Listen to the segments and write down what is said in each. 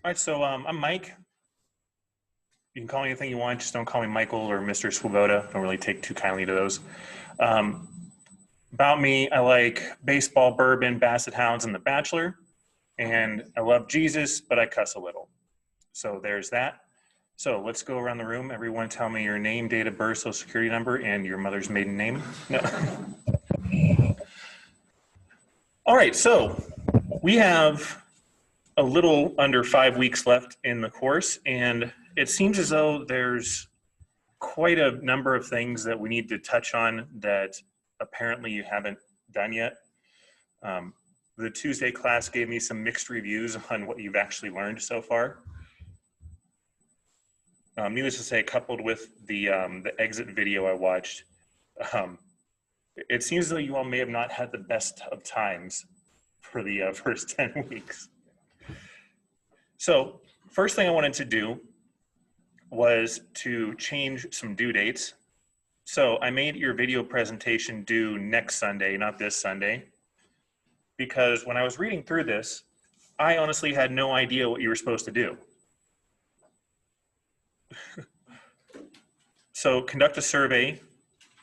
All right, so I'm Mike. You can call me anything you want, just don't call me Michael or Mr. Swoboda. Don't really take too kindly to those. About me, I like baseball, bourbon, basset hounds, and The Bachelor. And I love Jesus, but I cuss a little. So there's that. So let's go around the room. Everyone tell me your name, date of birth, social security number, and your mother's maiden name. No. All right, so we have a little under 5 weeks left in the course, and it seems as though there's quite a number of things that we need to touch on that apparently you haven't done yet. The Tuesday class gave me some mixed reviews on what you've actually learned so far. Needless to say, coupled with the exit video I watched, it seems as though you all may have not had the best of times for the first 10 weeks. So first thing I wanted to do was to change some due dates. So I made your video presentation due next Sunday, not this Sunday, because when I was reading through this, I honestly had no idea what you were supposed to do. So conduct a survey.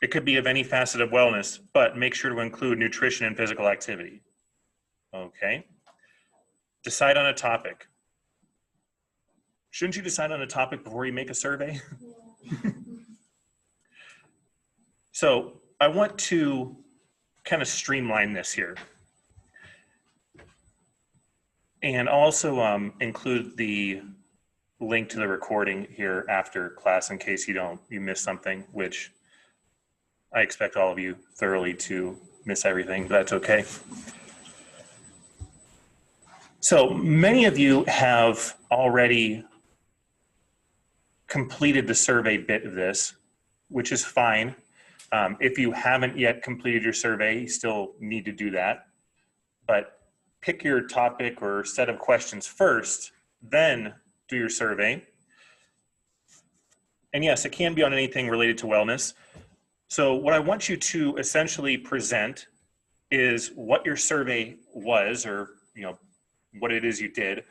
It could be of any facet of wellness, but make sure to include nutrition and physical activity. Okay. Decide on a topic. Shouldn't you decide on a topic before you make a survey? So I want to kind of streamline this here. And also include the link to the recording here after class in case you miss something, which I expect all of you thoroughly to miss everything, but that's okay. So many of you have already completed the survey bit of this, which is fine. If you haven't yet completed your survey, you still need to do that. But pick your topic or set of questions first, then do your survey. And yes, it can be on anything related to wellness. So what I want you to essentially present is what your survey was, or what it is you did.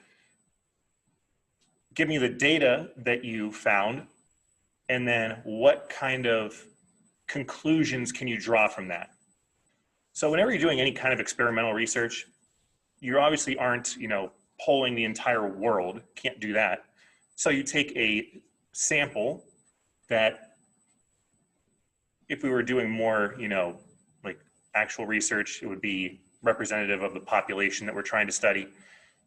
Give me the data that you found, and then what kind of conclusions can you draw from that? So whenever you're doing any kind of experimental research, you obviously aren't, polling the entire world, can't do that. So you take a sample that, if we were doing more, like actual research, it would be representative of the population that we're trying to study.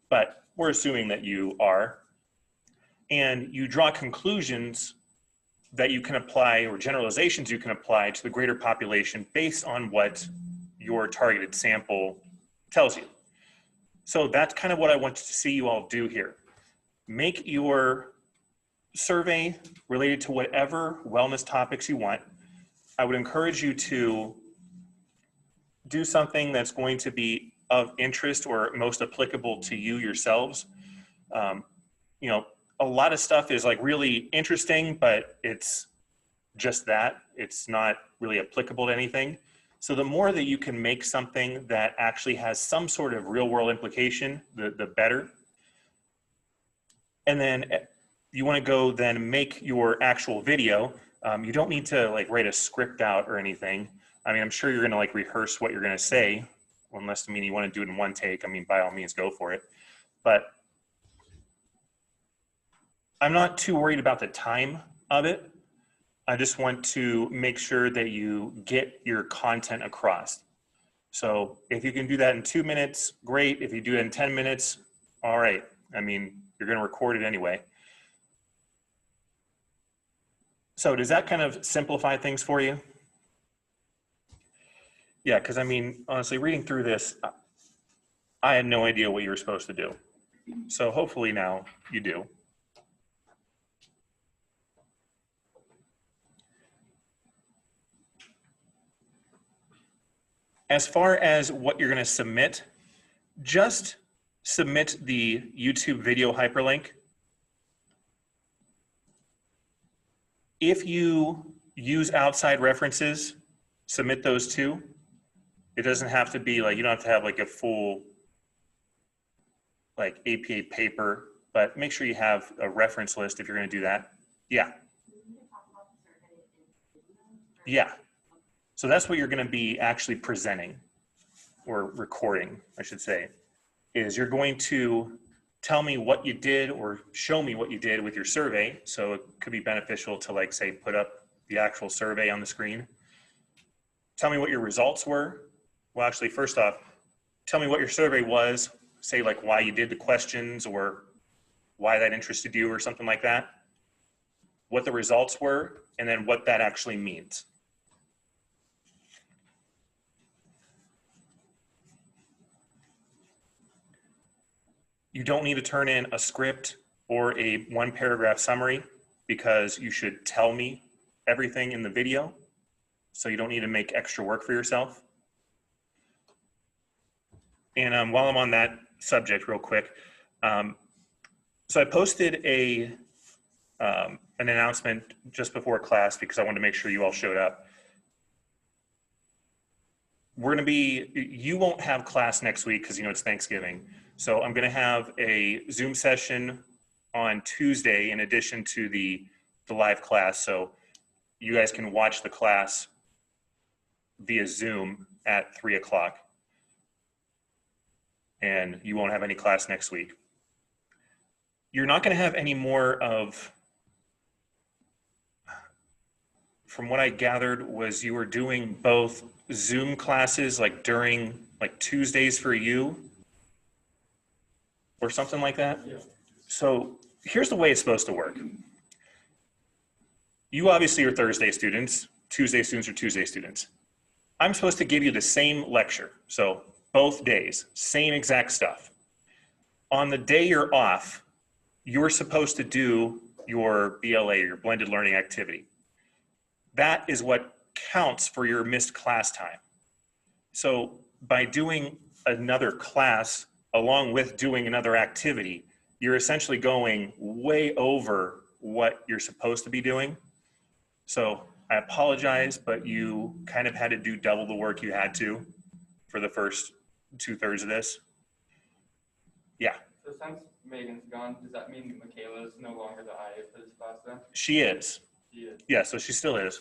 But we're assuming that you are. And you draw conclusions that you can apply, or generalizations you can apply to the greater population based on what your targeted sample tells you. So that's kind of what I want to see you all do here. Make your survey related to whatever wellness topics you want. I would encourage you to do something that's going to be of interest or most applicable to you yourselves. A lot of stuff is like really interesting, but it's just that. It's not really applicable to anything. So the more that you can make something that actually has some sort of real world implication, the better. And then you want to go then make your actual video. You don't need to like write a script out or anything. I mean, I'm sure you're going to like rehearse what you're going to say, unless you want to do it in one take. I mean, by all means, go for it. But I'm not too worried about the time of it. I just want to make sure that you get your content across. So if you can do that in 2 minutes, great. If you do it in 10 minutes, all right. I mean, you're going to record it anyway. So does that kind of simplify things for you? Yeah, because I mean, honestly, reading through this, I had no idea what you were supposed to do. So hopefully now you do. As far as what you're going to submit, just submit the YouTube video hyperlink. If you use outside references, submit those too. It doesn't have to be like, you don't have to have like a full like APA paper but make sure you have a reference list if you're going to do that. Yeah. Yeah. So that's what you're going to be actually presenting, or recording, I should say, is you're going to tell me what you did or show me what you did with your survey. So it could be beneficial to, like, say, put up the actual survey on the screen. Tell me what your results were. Well, actually, first off, tell me what your survey was, say like why you did the questions or why that interested you or something like that, what the results were, and then what that actually means. You don't need to turn in a script or a 1-paragraph summary, because you should tell me everything in the video. So you don't need to make extra work for yourself. And while I'm on that subject real quick, so I posted an announcement just before class because I wanted to make sure you all showed up. You won't have class next week because, you know, it's Thanksgiving. So I'm going to have a Zoom session on Tuesday in addition to the live class. So you guys can watch the class via Zoom at 3 o'clock. And you won't have any class next week. You're not going to have any more of, from what I gathered, was you were doing both Zoom classes like during like Tuesdays for you or something like that. Yeah. So here's the way it's supposed to work. You obviously are Thursday students, Tuesday students are Tuesday students. I'm supposed to give you the same lecture. So both days, same exact stuff. On the day you're off, you're supposed to do your BLA, your blended learning activity. That is what counts for your missed class time. So by doing another class along with doing another activity, you're essentially going way over what you're supposed to be doing. So I apologize, but you kind of had to do double the work you had to for the first 2/3 of this. Yeah. So since Megan's gone, does that mean Michaela's no longer the IA for this class then? She is. She is. Yeah, so she still is.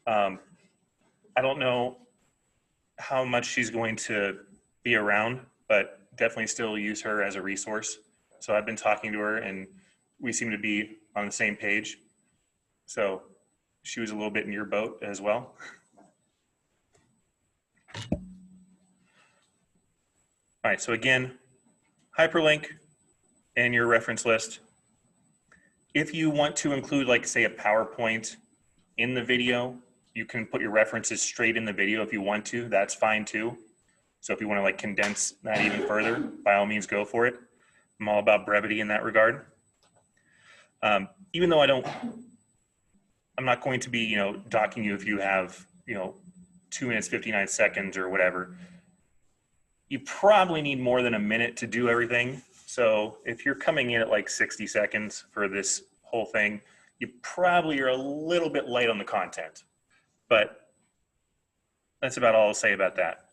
I don't know how much she's going to be around, but definitely still use her as a resource. So I've been talking to her and we seem to be on the same page. So she was a little bit in your boat as well. All right, so again, hyperlink and your reference list. If you want to include, like, say, a PowerPoint in the video, you can put your references straight in the video if you want to. That's fine too. So if you want to, like, condense that even further, by all means, go for it. I'm all about brevity in that regard. Even though I'm not going to be, you know, docking you if you have, you know, 2 minutes, 59 seconds or whatever. You probably need more than a minute to do everything. So if you're coming in at like 60 seconds for this whole thing, you probably are a little bit light on the content. But that's about all I'll say about that.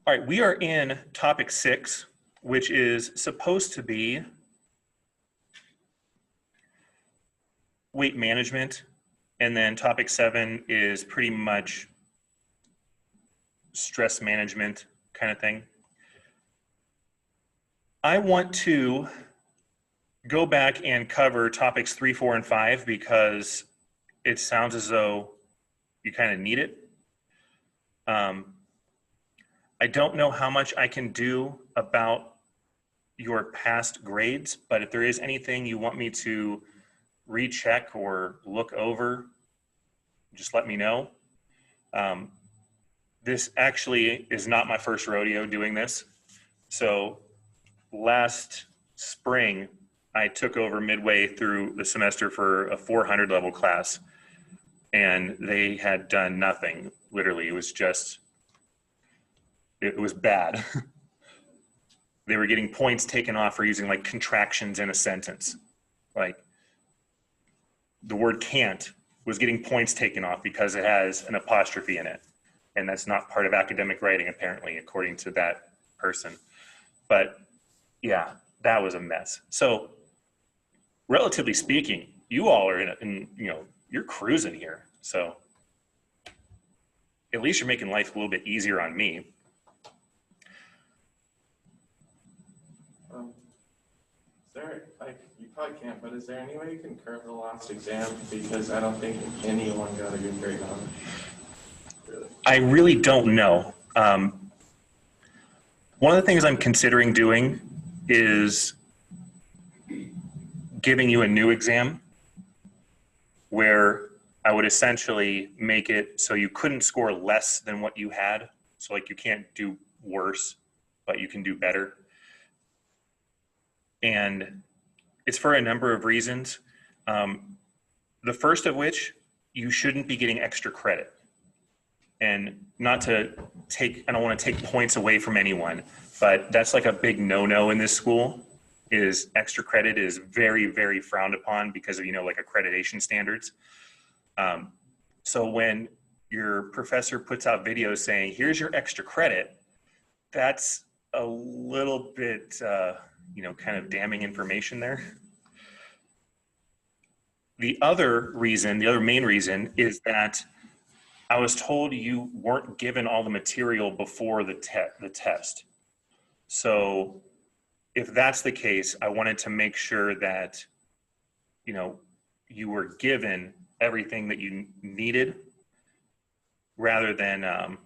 All right, we are in topic 6, which is supposed to be weight management. And then topic 7 is pretty much stress management kind of thing. I want to go back and cover topics 3, 4, and 5 because it sounds as though you kind of need it. I don't know how much I can do about your past grades, but if there is anything you want me to recheck or look over, just let me know. This actually is not my first rodeo doing this. So last spring, I took over midway through the semester for a 400 level class, and they had done nothing. Literally, it was just, it was bad. They were getting points taken off for using like contractions in a sentence. Like the word can't was getting points taken off because it has an apostrophe in it. And that's not part of academic writing, apparently, according to that person. But yeah, that was a mess. So relatively speaking, you all are in you know, you're cruising here. So at least you're making life a little bit easier on me. Is there, like, you probably can't, but is there any way you can curve the last exam? Because I don't think anyone got a good grade on it. Really. I really don't know. One of the things I'm considering doing is giving you a new exam where I would essentially make it so you couldn't score less than what you had. So like you can't do worse, but you can do better. And it's for a number of reasons. The first of which, you shouldn't be getting extra credit. And not to take, I don't want to take points away from anyone, but that's like a big no-no in this school, is extra credit is very, very frowned upon because of, you know, like accreditation standards. So when your professor puts out videos saying, here's your extra credit, that's a little bit, you know, kind of damning information there. The other reason, the other main reason is that I was told you weren't given all the material before the test. So if that's the case, I wanted to make sure that, you know, you were given everything that you needed rather than,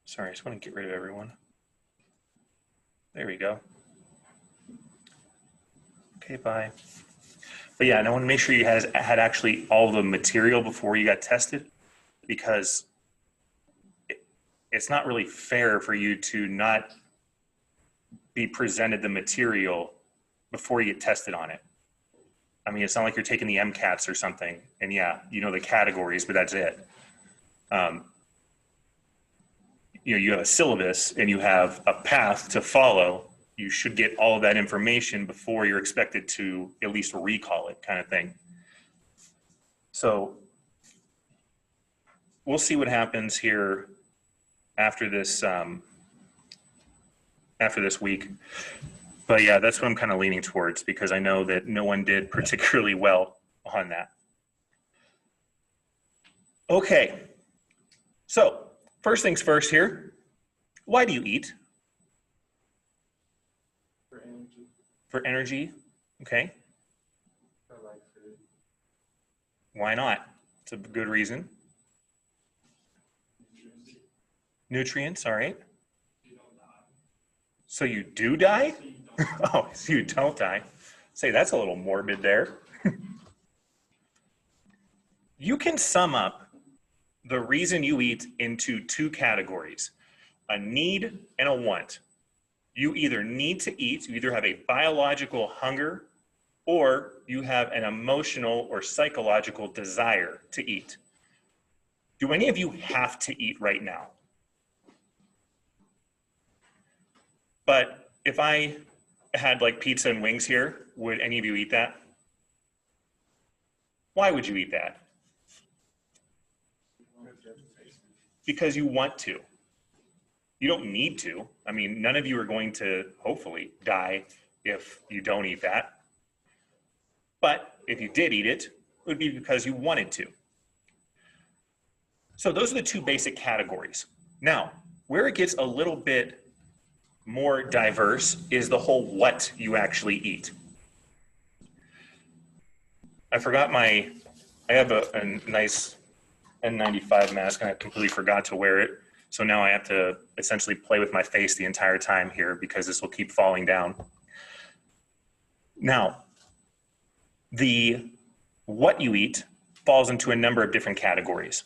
sorry, I just want to get rid of everyone. There we go. Okay, bye. But yeah, and I want to make sure you had actually all the material before you got tested, because it's not really fair for you to not be presented the material before you get tested on it. I mean, it's not like you're taking the MCATs or something, and yeah, you know the categories, but that's it. You know, you have a syllabus and you have a path to follow. You should get all of that information before you're expected to at least recall it, kind of thing. So we'll see what happens here after this week. But yeah, that's what I'm kind of leaning towards, because I know that no one did particularly well on that. Okay, so first things first here, why do you eat? For energy. For energy, okay. I like food. Why not? It's a good reason. Nutrients, all right. You don't die. So you do die? So you don't Oh, so you don't die. Say, that's a little morbid there. You can sum up the reason you eat into two categories, a need and a want. You either need to eat, you either have a biological hunger, or you have an emotional or psychological desire to eat. Do any of you have to eat right now? But if I had like pizza and wings here, would any of you eat that? Why would you eat that? Because you want to. You don't need to. I mean, none of you are going to hopefully die if you don't eat that. But if you did eat it, it would be because you wanted to. So those are the two basic categories. Now, where it gets a little bit more diverse is the whole what you actually eat. I forgot I have a nice N95 mask and I completely forgot to wear it. So now I have to essentially play with my face the entire time here because this will keep falling down. Now, the what you eat falls into a number of different categories.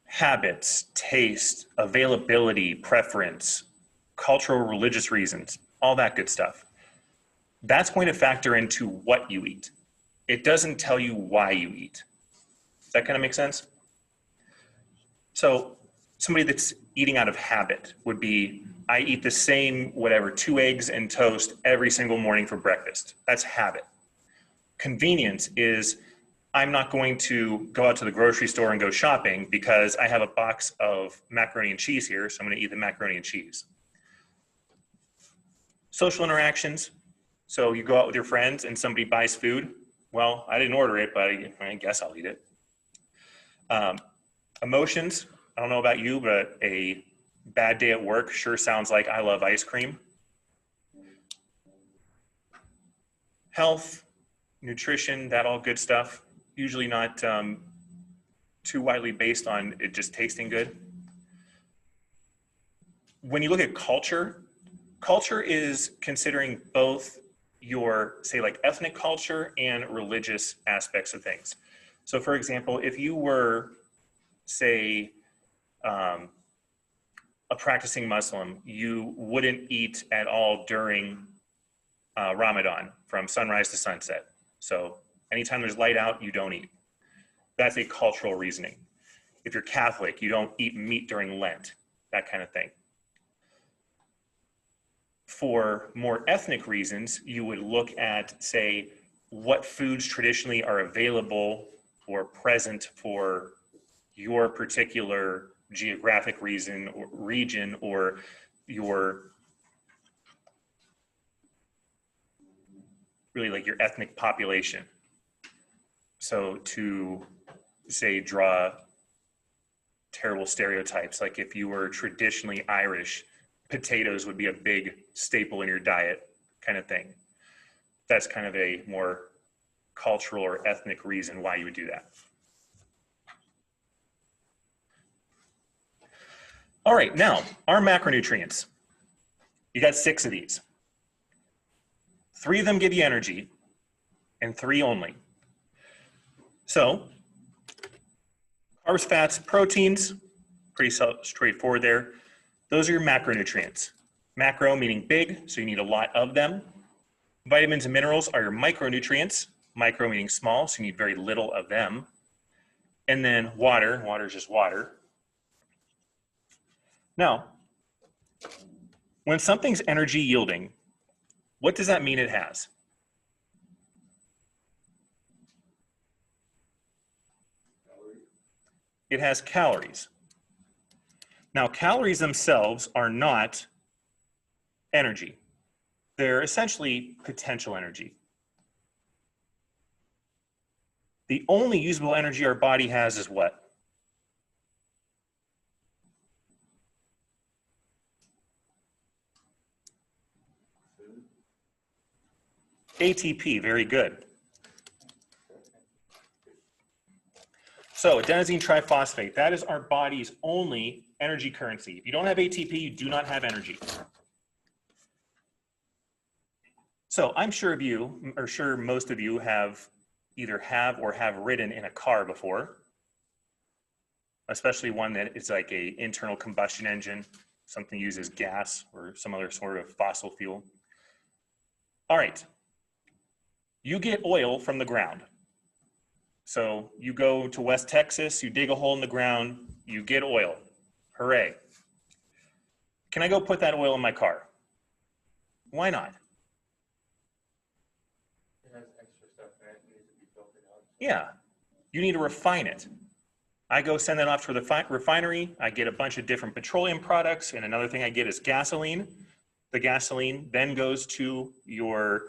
Habits, taste, availability, preference, cultural, religious reasons, all that good stuff. That's going to factor into what you eat. It doesn't tell you why you eat. Does that kind of make sense? So somebody that's eating out of habit would be I eat the same, whatever, 2 eggs and toast every single morning for breakfast. That's habit. Convenience is I'm not going to go out to the grocery store and go shopping because I have a box of macaroni and cheese here, so I'm going to eat the macaroni and cheese. Social interactions. So you go out with your friends and somebody buys food. Well, I didn't order it, but I guess I'll eat it. Emotions. I don't know about you, but a bad day at work sure sounds like I love ice cream. Health, nutrition, that all good stuff. Usually not too widely based on it just tasting good. When you look at culture, culture is considering both your, say, like ethnic culture and religious aspects of things. So for example, if you were, say, a practicing Muslim, you wouldn't eat at all during Ramadan from sunrise to sunset. So anytime there's light out, you don't eat. That's a cultural reasoning. If you're Catholic, you don't eat meat during Lent, that kind of thing. For more ethnic reasons, you would look at, say, what foods traditionally are available or present for your particular geographic region or your really like your ethnic population. So to say draw terrible stereotypes, like if you were traditionally Irish, potatoes would be a big staple in your diet kind of thing. That's kind of a more cultural or ethnic reason why you would do that. All right, now our macronutrients. You got 6 of these. 3 of them give you energy and 3 only. So carbs, fats, proteins, pretty straightforward there. Those are your macronutrients. Macro meaning big, so you need a lot of them. Vitamins and minerals are your micronutrients. Micro meaning small, so you need very little of them. And then water, water is just water. Now, when something's energy yielding, what does that mean it has? It has calories. Now, calories themselves are not energy. They're essentially potential energy. The only usable energy our body has is what? ATP, very good. So adenosine triphosphate, that is our body's only energy currency. If you don't have ATP, you do not have energy. So I'm sure of you, or sure most of you have either or have ridden in a car before, especially one that is like a internal combustion engine, something uses gas or some other sort of fossil fuel. All right, you get oil from the ground. So you go to West Texas, you dig a hole in the ground, you get oil. Hooray. Can I go put that oil in my car? Why not? It has extra stuff in it, it needs to be filtered out. Yeah, you need to refine it. I go send that off to the refinery, I get a bunch of different petroleum products, and another thing I get is gasoline. The gasoline then goes to your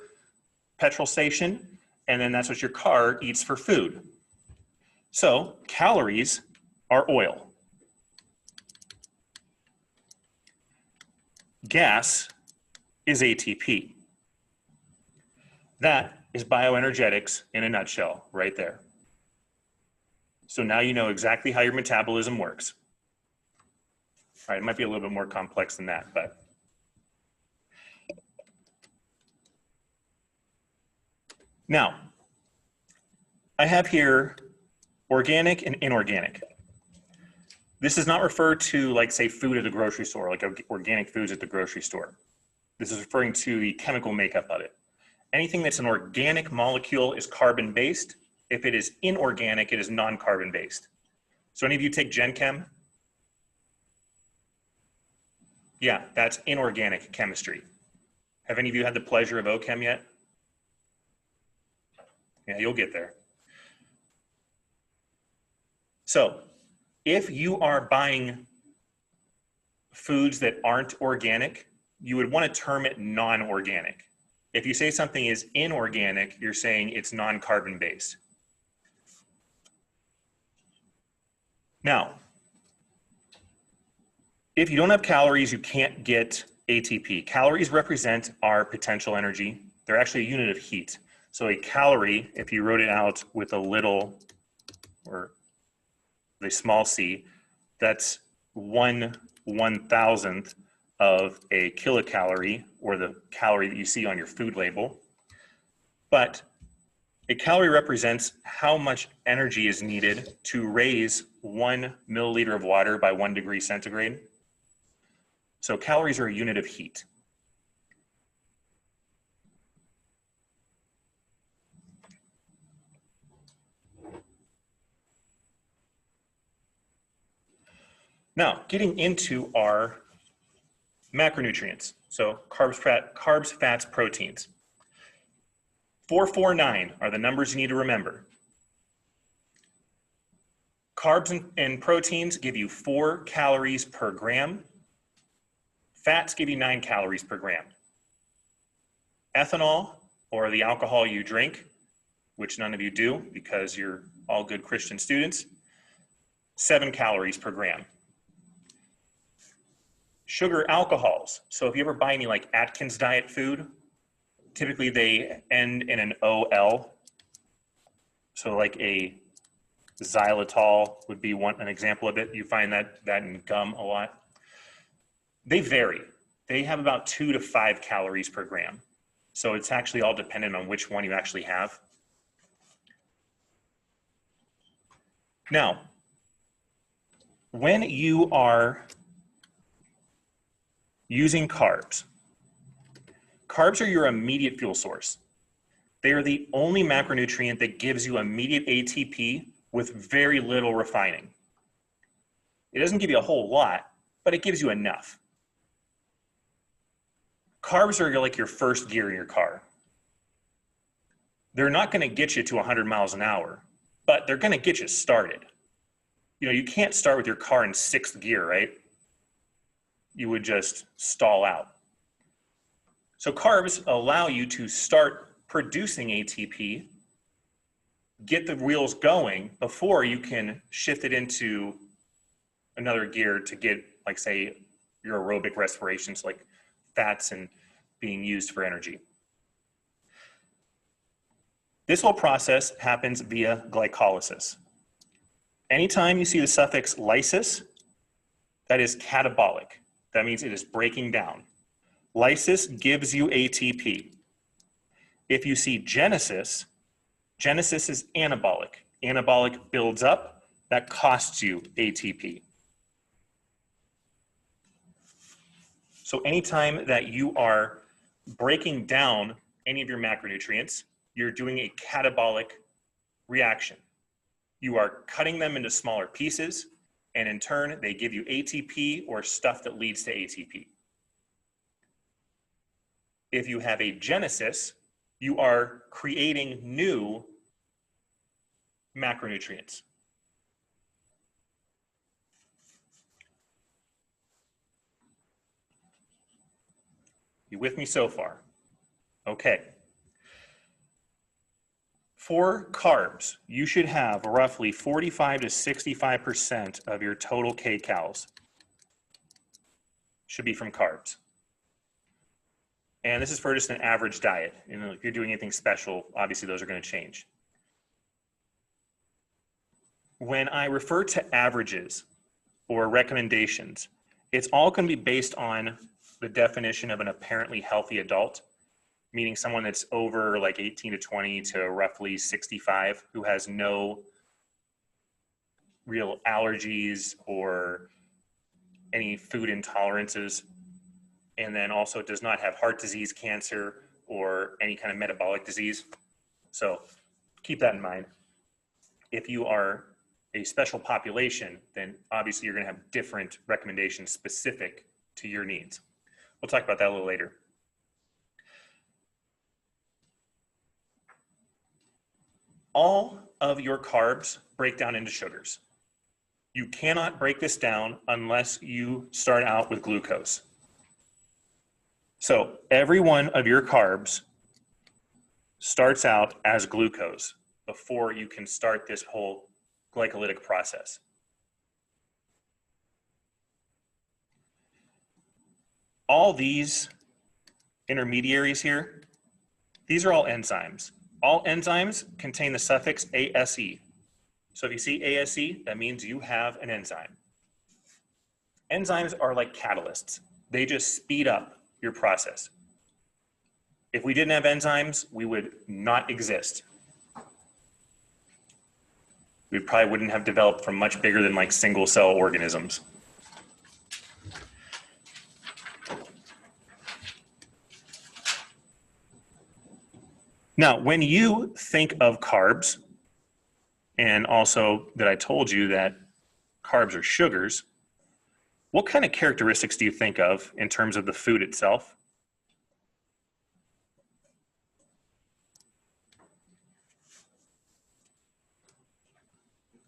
petrol station, and then that's what your car eats for food. So calories are oil. Gas is ATP. That is bioenergetics in a nutshell right there. So now you know exactly how your metabolism works. All right, it might be a little bit more complex than that, but. Now, I have here organic and inorganic. This does not refer to, like, say, food at the grocery store, like organic foods at the grocery store. This is referring to the chemical makeup of it. Anything that's an organic molecule is carbon-based. If it is inorganic, it is non-carbon-based. So any of you take Gen Chem? Yeah, that's inorganic chemistry. Have any of you had the pleasure of OChem yet? Yeah, you'll get there. So if you are buying foods that aren't organic, you would want to term it non-organic. If you say something is inorganic, you're saying it's non-carbon based. Now, if you don't have calories, you can't get ATP. Calories represent our potential energy. They're actually a unit of heat. So a calorie, if you wrote it out with a little or a small c, that's 1/1000th of a kilocalorie, or the calorie that you see on your food label. But a calorie represents how much energy is needed to raise 1 milliliter of water by 1 degree centigrade. So calories are a unit of heat. Now, getting into our macronutrients. So carbs, fats, proteins. 449 are the numbers you need to remember. Carbs and proteins give you 4 calories per gram. Fats give you 9 calories per gram. Ethanol, or the alcohol you drink, which none of you do because you're all good Christian students, 7 calories per gram. Sugar alcohols. So if you ever buy any like Atkins diet food, typically they end in an OL. So like a xylitol would be an example of it. You find that in gum a lot. They vary. They have about 2 to 5 calories per gram. So it's actually all dependent on which one you actually have. Now, when you are using carbs, carbs are your immediate fuel source. They are the only macronutrient that gives you immediate ATP with very little refining. It doesn't give you a whole lot, but it gives you enough. Carbs are like your first gear in your car. They're not going to get you to 100 miles an hour, but they're going to get you started. You know, you can't start with your car in 6th gear, right? You would just stall out. So carbs allow you to start producing ATP, get the wheels going before you can shift it into another gear to get, like, say, your aerobic respirations, like fats and being used for energy. This whole process happens via glycolysis. Anytime you see the suffix lysis, that is catabolic. That means it is breaking down. Lysis gives you ATP. If you see genesis, genesis is anabolic. Anabolic builds up, that costs you ATP. So anytime that you are breaking down any of your macronutrients, you're doing a catabolic reaction. You are cutting them into smaller pieces, and in turn, they give you ATP or stuff that leads to ATP. If you have a genesis, you are creating new macronutrients. You with me so far? Okay. For carbs, you should have roughly 45 to 65% of your total kcals should be from carbs. And this is for just an average diet. You know, if you're doing anything special, obviously those are going to change. When I refer to averages or recommendations, it's all going to be based on the definition of an apparently healthy adult, meaning someone that's over like 18 to 20 to roughly 65, who has no real allergies or any food intolerances, and then also does not have heart disease, cancer, or any kind of metabolic disease. So keep that in mind. If you are a special population, then obviously you're going to have different recommendations specific to your needs. We'll talk about that a little later. All of your carbs break down into sugars. You cannot break this down unless you start out with glucose. So every one of your carbs starts out as glucose before you can start this whole glycolytic process. All these intermediaries here, these are all enzymes. All enzymes contain the suffix ASE. So if you see ASE, that means you have an enzyme. Enzymes are like catalysts. They just speed up your process. If we didn't have enzymes, we would not exist. We probably wouldn't have developed from much bigger than like single cell organisms. Now, when you think of carbs, and also that I told you that carbs are sugars, what kind of characteristics do you think of in terms of the food itself?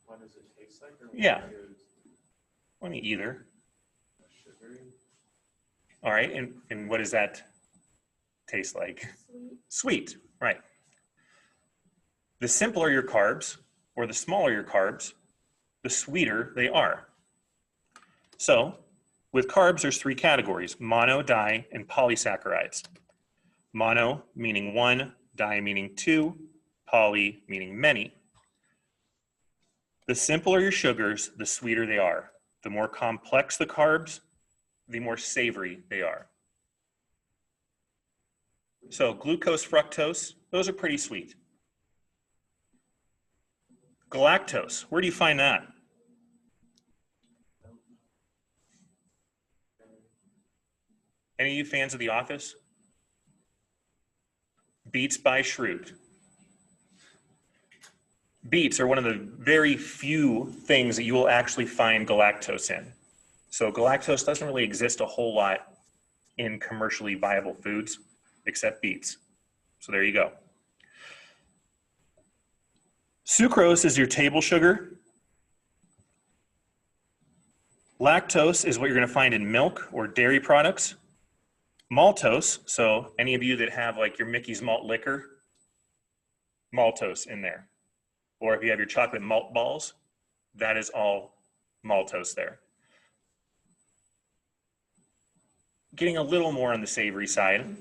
What does it taste like? Or Yeah. Well, either. Sugary? All right, and what does that taste like? Sweet, right. The simpler your carbs, or the smaller your carbs, the sweeter they are. So, with carbs, there's three categories: mono, di, and polysaccharides. Mono meaning one, di meaning two, poly meaning many. The simpler your sugars, the sweeter they are. The more complex the carbs, the more savory they are. So glucose, fructose, those are pretty sweet. Galactose, where do you find that? Any of you fans of The Office? Beets by Schrute. Beets are one of the very few things that you will actually find galactose in. So galactose doesn't really exist a whole lot in commercially viable foods, except beets. So there you go. Sucrose is your table sugar. Lactose is what you're going to find in milk or dairy products. Maltose, so any of you that have like your Mickey's malt liquor, maltose in there. Or if you have your chocolate malt balls, that is all maltose there. Getting a little more on the savory side,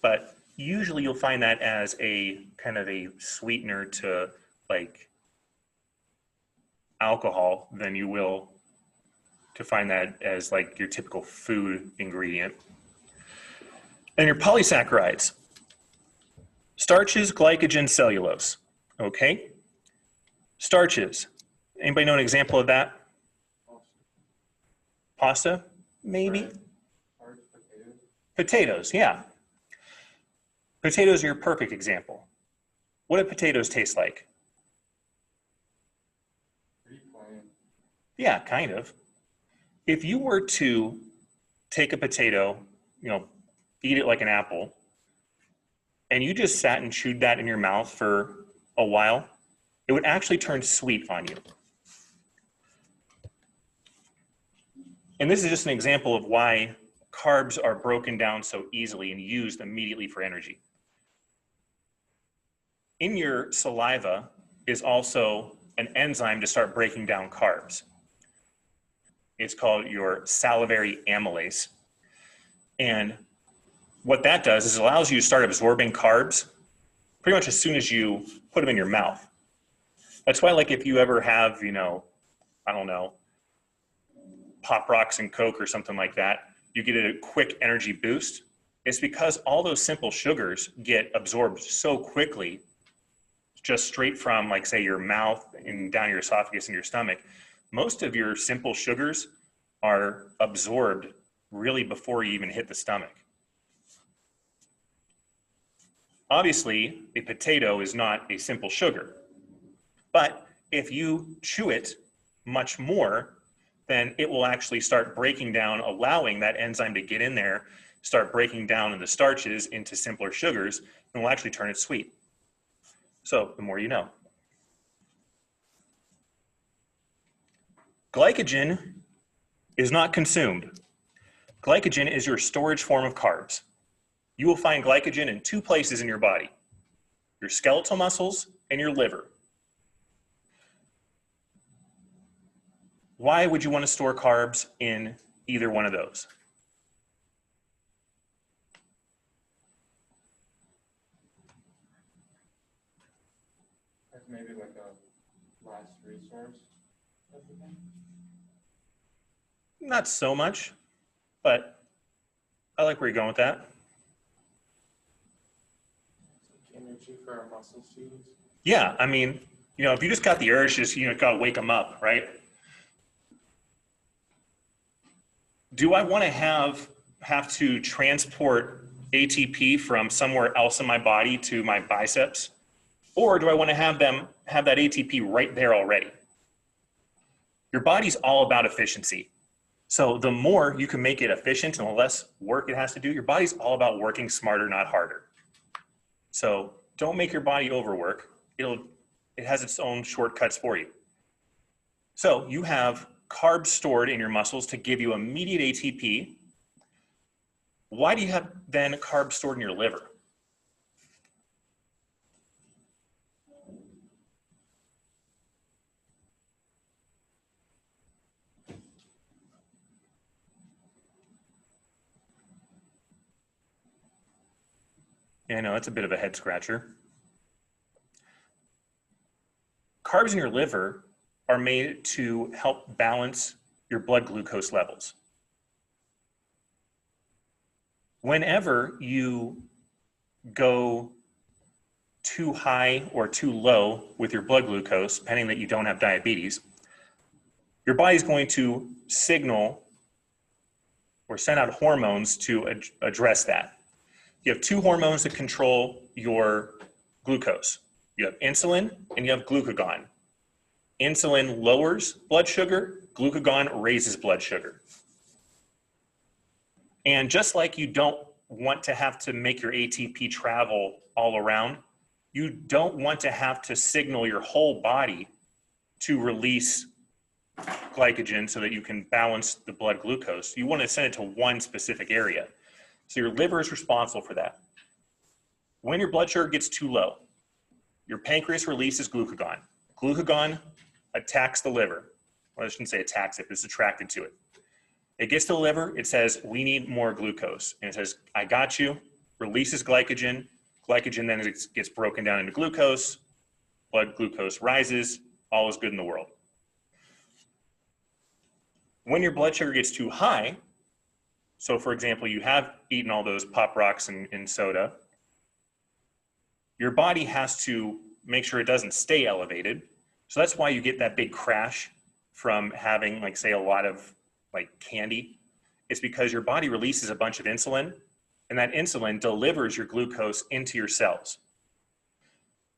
but usually you'll find that as a kind of a sweetener to like alcohol than you will to find that as like your typical food ingredient. And your polysaccharides: starches, glycogen, cellulose. Okay? Starches. Anybody know an example of that? Pasta? Maybe? Potatoes, yeah. Potatoes are your perfect example. What do potatoes taste like? Pretty plain. Yeah, kind of. If you were to take a potato, eat it like an apple, and you just sat and chewed that in your mouth for a while, it would actually turn sweet on you. And this is just an example of why carbs are broken down so easily and used immediately for energy. In your saliva is also an enzyme to start breaking down carbs. It's called your salivary amylase. And what that does is it allows you to start absorbing carbs pretty much as soon as you put them in your mouth. That's why, like, if you ever have, I don't know, Pop Rocks and Coke or something like that, you get a quick energy boost. It's because all those simple sugars get absorbed so quickly, just straight from, like, say, your mouth and down your esophagus and your stomach. Most of your simple sugars are absorbed really before you even hit the stomach. Obviously, a potato is not a simple sugar, but if you chew it much more, then it will actually start breaking down, allowing that enzyme to get in there, start breaking down the starches into simpler sugars, and will actually turn it sweet. So the more you know. Glycogen is not consumed. Glycogen is your storage form of carbs. You will find glycogen in two places in your body: your skeletal muscles and your liver. Why would you want to store carbs in either one of those? That's maybe like a last resource type of thing. Not so much, but I like where you're going with that. Energy for our muscles to use. Yeah, I mean, you know, if you just got the urge, just, you know, got to wake them up, right? Do I want to have to transport ATP from somewhere else in my body to my biceps? Or do I want to have that ATP right there already? Your body's all about efficiency. So the more you can make it efficient and the less work it has to do, your body's all about working smarter, not harder. So don't make your body overwork. It has its own shortcuts for you. So you have carbs stored in your muscles to give you immediate ATP. Why do you have then carbs stored in your liver? Yeah, I know, that's a bit of a head scratcher. Carbs in your liver are made to help balance your blood glucose levels. Whenever you go too high or too low with your blood glucose, depending that you don't have diabetes, your body's going to signal or send out hormones to address that. You have two hormones that control your glucose. You have insulin and you have glucagon. Insulin lowers blood sugar, glucagon raises blood sugar. And just like you don't want to have to make your ATP travel all around, you don't want to have to signal your whole body to release glycogen so that you can balance the blood glucose. You want to send it to one specific area. So your liver is responsible for that. When your blood sugar gets too low, your pancreas releases glucagon. Glucagon attacks the liver. Well, I shouldn't say attacks it, but it's attracted to it. It gets to the liver, it says, we need more glucose. And it says, I got you, releases glycogen. Glycogen then gets broken down into glucose. Blood glucose rises, all is good in the world. When your blood sugar gets too high, so for example, you have eaten all those Pop Rocks and soda, your body has to make sure it doesn't stay elevated. So that's why you get that big crash from having, like, say, a lot of like candy. It's because your body releases a bunch of insulin, and that insulin delivers your glucose into your cells.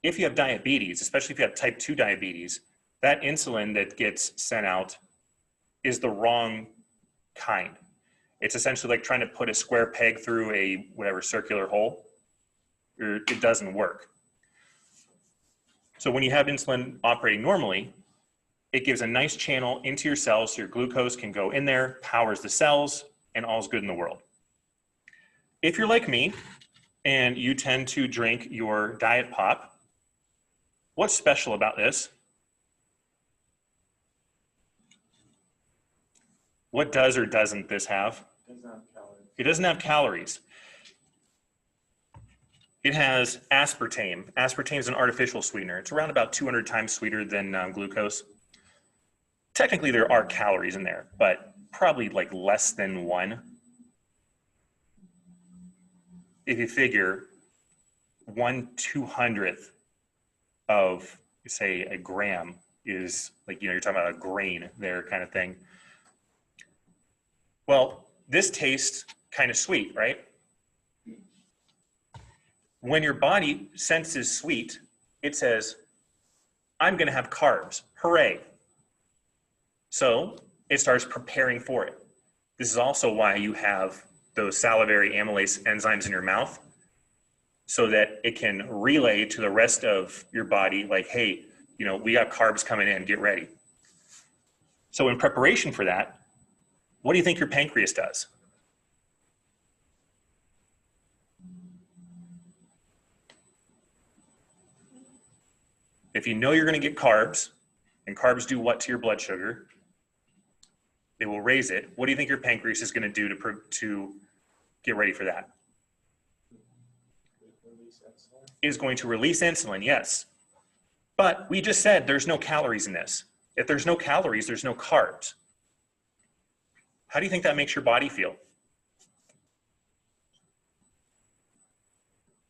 If you have diabetes, especially if you have type 2 diabetes, that insulin that gets sent out is the wrong kind. It's essentially like trying to put a square peg through a whatever circular hole. It doesn't work. So when you have insulin operating normally, it gives a nice channel into your cells so your glucose can go in there, powers the cells, and all's good in the world. If you're like me and you tend to drink your diet pop, what's special about this? What does or doesn't this have? It doesn't have calories. It doesn't have calories. It has aspartame. Aspartame is an artificial sweetener. It's around about 200 times sweeter than glucose. Technically, there are calories in there, but probably like less than 1. If you figure 1/200th of, say, a gram is like, you know, you're talking about a grain there kind of thing. Well, this tastes kind of sweet, right? When your body senses sweet, it says, I'm going to have carbs. Hooray. So it starts preparing for it. This is also why you have those salivary amylase enzymes in your mouth, so that it can relay to the rest of your body like, hey, you know, we got carbs coming in, get ready. So in preparation for that, what do you think your pancreas does? If you know you're going to get carbs, and carbs do what to your blood sugar? They will raise it. What do you think your pancreas is going to do to get ready for that? It is going to release insulin, yes. But we just said there's no calories in this. If there's no calories, there's no carbs. How do you think that makes your body feel?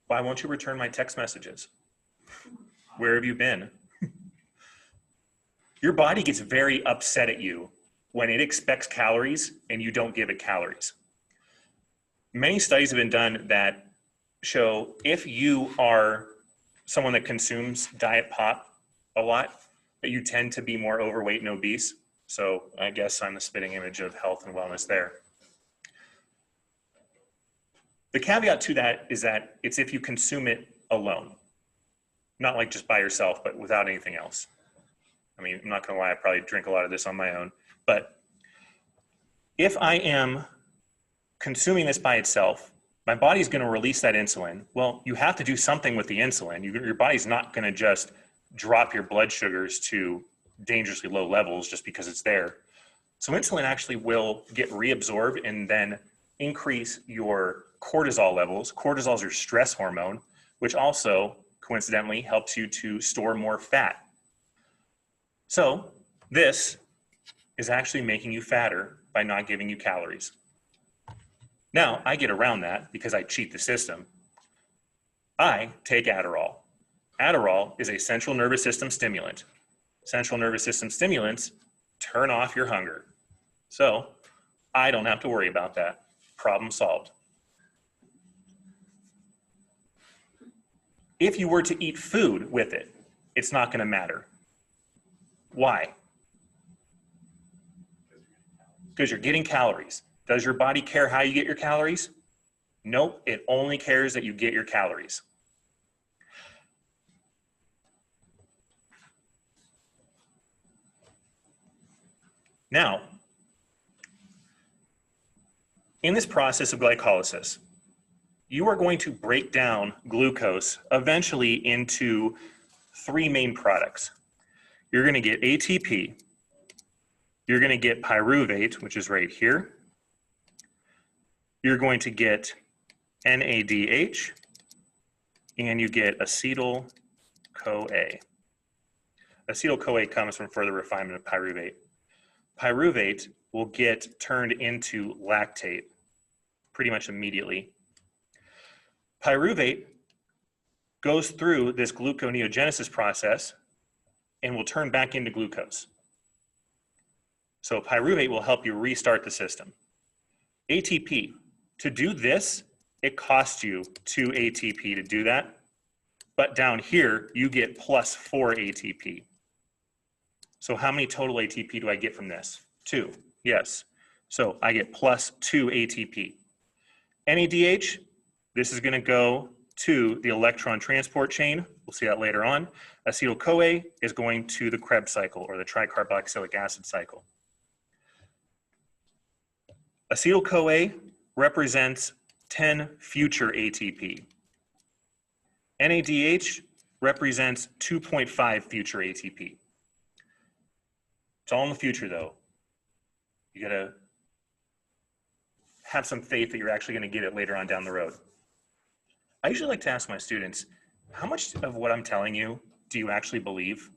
Why won't you return my text messages? Where have you been? Your body gets very upset at you when it expects calories and you don't give it calories. Many studies have been done that show if you are someone that consumes diet pop a lot, that you tend to be more overweight and obese. So I guess I'm the spitting image of health and wellness there. The caveat to that is that it's if you consume it alone, not like just by yourself, but without anything else. I mean, I'm not gonna lie, I probably drink a lot of this on my own, but if I am consuming this by itself, my body's gonna release that insulin. Well, you have to do something with the insulin. Your body's not gonna just drop your blood sugars to dangerously low levels just because it's there. So insulin actually will get reabsorbed and then increase your cortisol levels. Cortisol is your stress hormone, which also coincidentally helps you to store more fat. So this is actually making you fatter by not giving you calories. Now, I get around that because I cheat the system. I take Adderall. Adderall is a central nervous system stimulant. Central nervous system stimulants turn off your hunger. So I don't have to worry about that. Problem solved. If you were to eat food with it, it's not going to matter. Why? Because you're getting calories. Does your body care how you get your calories? Nope, it only cares that you get your calories. Now, in this process of glycolysis, you are going to break down glucose eventually into three main products. You're going to get ATP, you're going to get pyruvate, which is right here. You're going to get NADH, and you get acetyl-CoA. Acetyl-CoA comes from further refinement of pyruvate. Pyruvate will get turned into lactate pretty much immediately. Pyruvate goes through this gluconeogenesis process and will turn back into glucose. So pyruvate will help you restart the system. ATP, to do this, it costs you 2 ATP to do that. But down here, you get plus 4 ATP. So how many total ATP do I get from this? 2, yes. So I get plus 2 ATP. NADH, this is gonna go to the electron transport chain. We'll see that later on. Acetyl-CoA is going to the Krebs cycle, or the tricarboxylic acid cycle. Acetyl-CoA represents 10 future ATP. NADH represents 2.5 future ATP. It's all in the future though. You gotta have some faith that you're actually gonna get it later on down the road. I usually like to ask my students, how much of what I'm telling you do you actually believe?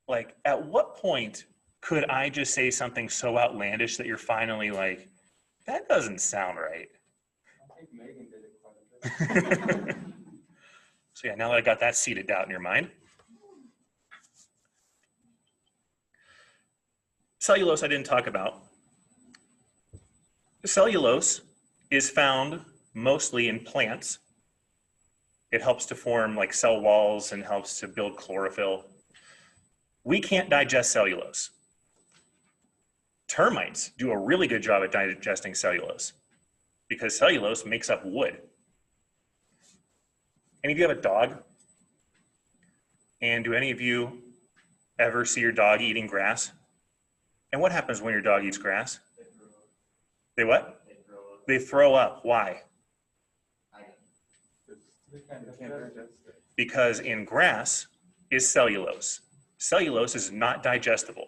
Like, at what point could I just say something so outlandish that you're finally like, that doesn't sound right? I think Megan did it quite a bit. So yeah, now that I got that seated out in your mind. Cellulose I didn't talk about. Cellulose is found mostly in plants. It helps to form like cell walls and helps to build chlorophyll. We can't digest cellulose. Termites do a really good job at digesting cellulose because cellulose makes up wood. Any of you have a dog? And do any of you ever see your dog eating grass? And what happens when your dog eats grass? They what? They throw up. Why? Because in grass is cellulose. Cellulose is not digestible,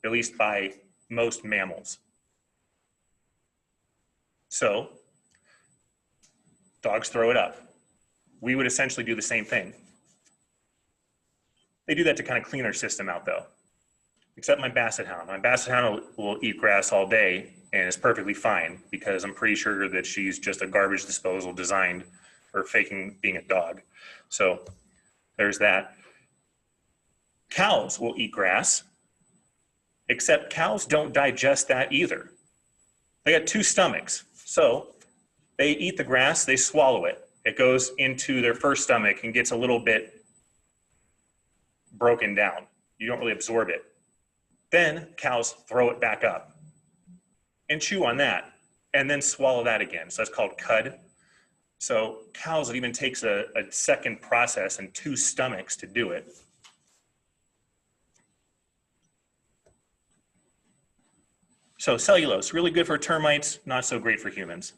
at least by most mammals. So dogs throw it up. We would essentially do the same thing. They do that to kind of clean their system out though, except my basset hound. My basset hound will eat grass all day and is perfectly fine because I'm pretty sure that she's just a garbage disposal designed or faking being a dog. So there's that. Cows will eat grass, except cows don't digest that either. They got two stomachs. So they eat the grass, they swallow it. It goes into their first stomach and gets a little bit broken down. You don't really absorb it. Then cows throw it back up and chew on that and then swallow that again. So that's called cud. So cows, it even takes a second process and two stomachs to do it. So cellulose, really good for termites, not so great for humans.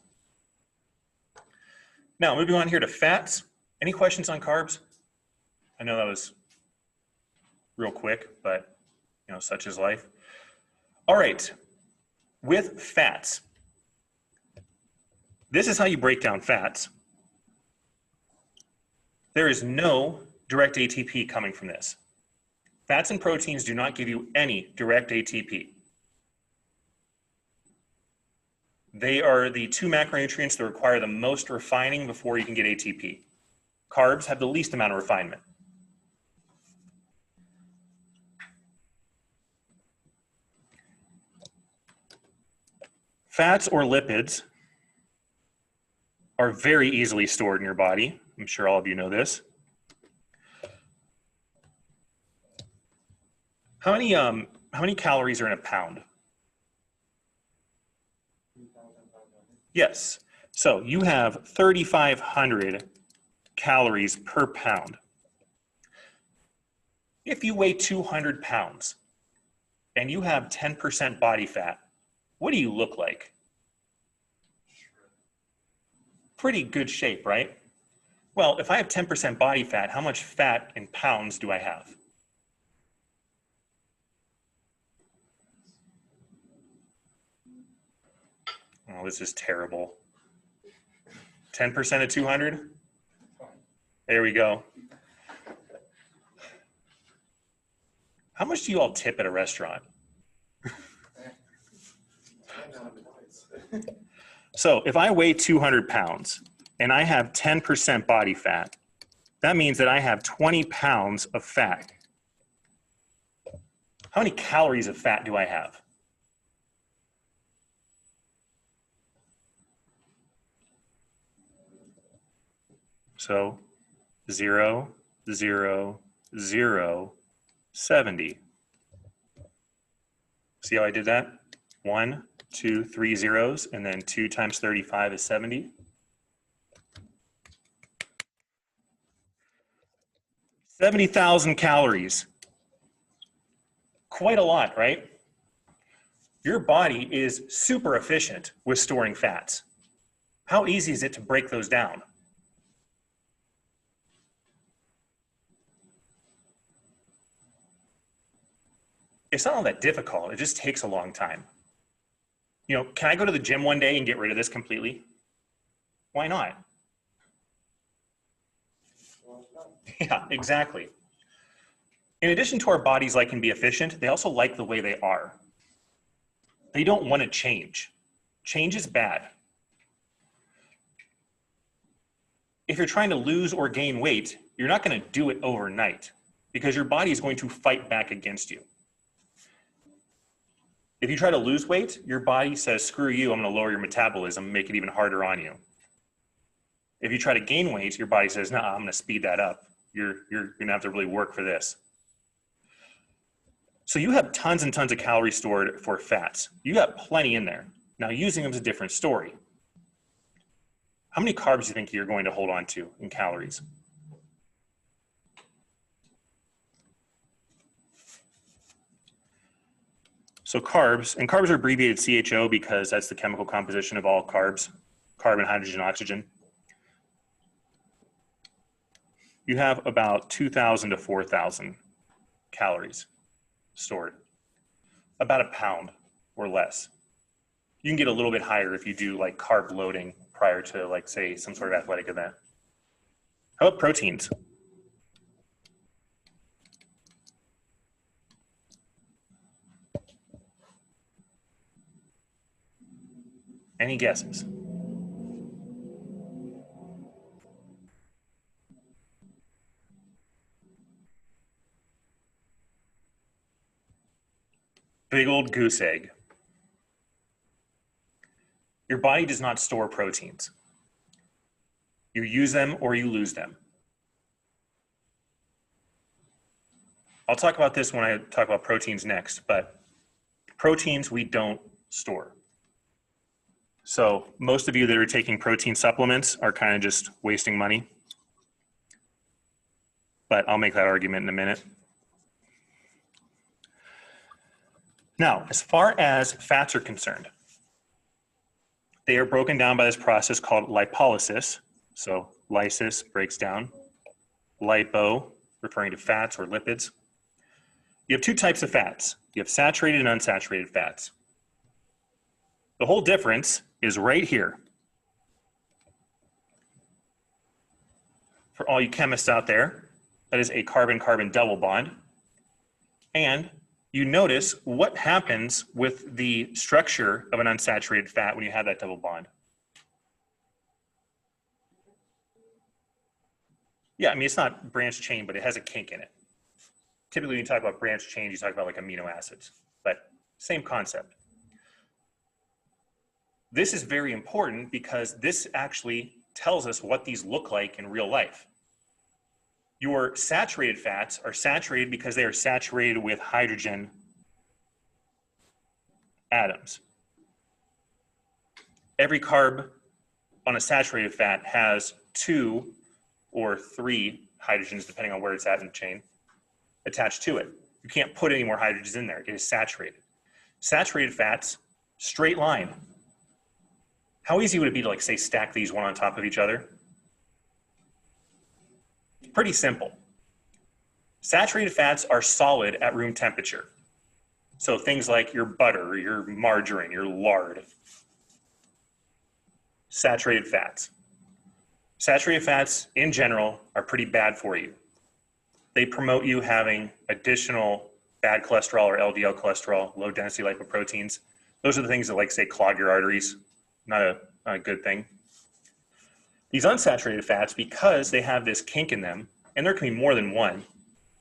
Now, moving on here to fats. Any questions on carbs? I know that was real quick, but you know, such is life. All right, with fats, this is how you break down fats. There is no direct ATP coming from this. Fats and proteins do not give you any direct ATP. They are the two macronutrients that require the most refining before you can get ATP. Carbs have the least amount of refinement. Fats or lipids are very easily stored in your body. I'm sure all of you know this. How many calories are in a pound? Yes. So you have 3,500 calories per pound. If you weigh 200 pounds and you have 10% body fat, what do you look like? Pretty good shape, right? Well, if I have 10% body fat, how much fat in pounds do I have? Oh, this is terrible. 10% of 200? There we go. How much do you all tip at a restaurant? So if I weigh 200 pounds and I have 10% body fat, that means that I have 20 pounds of fat. How many calories of fat do I have? So 0, 0, 0, 70. See how I did that? 1, 2, 3 zeros, and then 2 times 35 is 70. 70,000 calories. Quite a lot, right? Your body is super efficient with storing fats. How easy is it to break those down? It's not all that difficult. It just takes a long time. You know, can I go to the gym one day and get rid of this completely? Why not? Yeah, exactly. In addition to our bodies liking to be efficient, they also like the way they are. They don't want to change. Change is bad. If you're trying to lose or gain weight, you're not going to do it overnight because your body is going to fight back against you. If you try to lose weight, your body says, screw you, I'm going to lower your metabolism, make it even harder on you. If you try to gain weight, your body says, nah, I'm going to speed that up. You're going to have to really work for this. So you have tons and tons of calories stored for fats. You got plenty in there. Now using them is a different story. How many carbs do you think you're going to hold on to in calories? So carbs, and carbs are abbreviated CHO because that's the chemical composition of all carbs, carbon, hydrogen, oxygen. You have about 2,000 to 4,000 calories stored, about a pound or less. You can get a little bit higher if you do like carb loading prior to, like, say, some sort of athletic event. How about proteins? Any guesses? Big old goose egg. Your body does not store proteins. You use them or you lose them. I'll talk about this when I talk about proteins next, but proteins we don't store. So most of you that are taking protein supplements are kind of just wasting money. But I'll make that argument in a minute. Now, as far as fats are concerned, they are broken down by this process called lipolysis. So lysis breaks down, lipo referring to fats or lipids. You have two types of fats. You have saturated and unsaturated fats. The whole difference is right here. For all you chemists out there, that is a carbon-carbon double bond. And you notice what happens with the structure of an unsaturated fat when you have that double bond. Yeah, I mean, it's not branched chain, but it has a kink in it. Typically, when you talk about branched chains, you talk about like amino acids, but same concept. This is very important because this actually tells us what these look like in real life. Your saturated fats are saturated because they are saturated with hydrogen atoms. Every carb on a saturated fat has 2 or 3 hydrogens, depending on where it's at in the chain, attached to it. You can't put any more hydrogens in there. It is saturated. Saturated fats, straight line. How easy would it be to, like, say, stack these one on top of each other? Pretty simple. Saturated fats are solid at room temperature. So things like your butter, your margarine, your lard. Saturated fats. Saturated fats, in general, are pretty bad for you. They promote you having additional bad cholesterol or LDL cholesterol, low density lipoproteins. Those are the things that, like, say, clog your arteries. Not a good thing. These unsaturated fats, because they have this kink in them, and there can be more than one.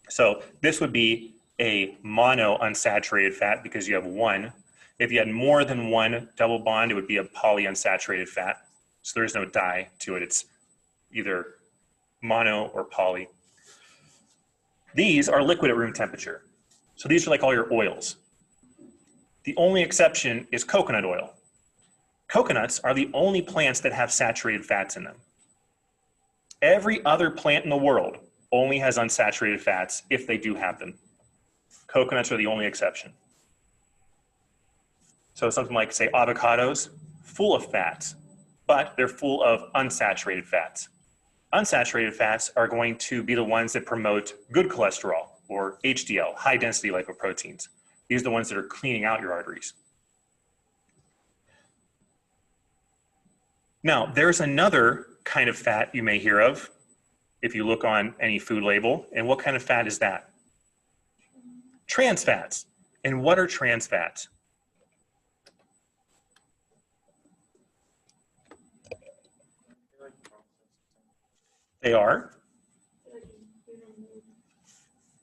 So this would be a mono unsaturated fat because you have one. If you had more than one double bond, it would be a polyunsaturated fat. So there is no di to it. It's either mono or poly. These are liquid at room temperature. So these are like all your oils. The only exception is coconut oil. Coconuts are the only plants that have saturated fats in them. Every other plant in the world only has unsaturated fats if they do have them. Coconuts are the only exception. So something like, say, avocados, full of fats, but they're full of unsaturated fats. Unsaturated fats are going to be the ones that promote good cholesterol, or HDL, high density lipoproteins. These are the ones that are cleaning out your arteries. Now, there's another kind of fat you may hear of if you look on any food label. And what kind of fat is that? Trans fats. And what are trans fats? They are?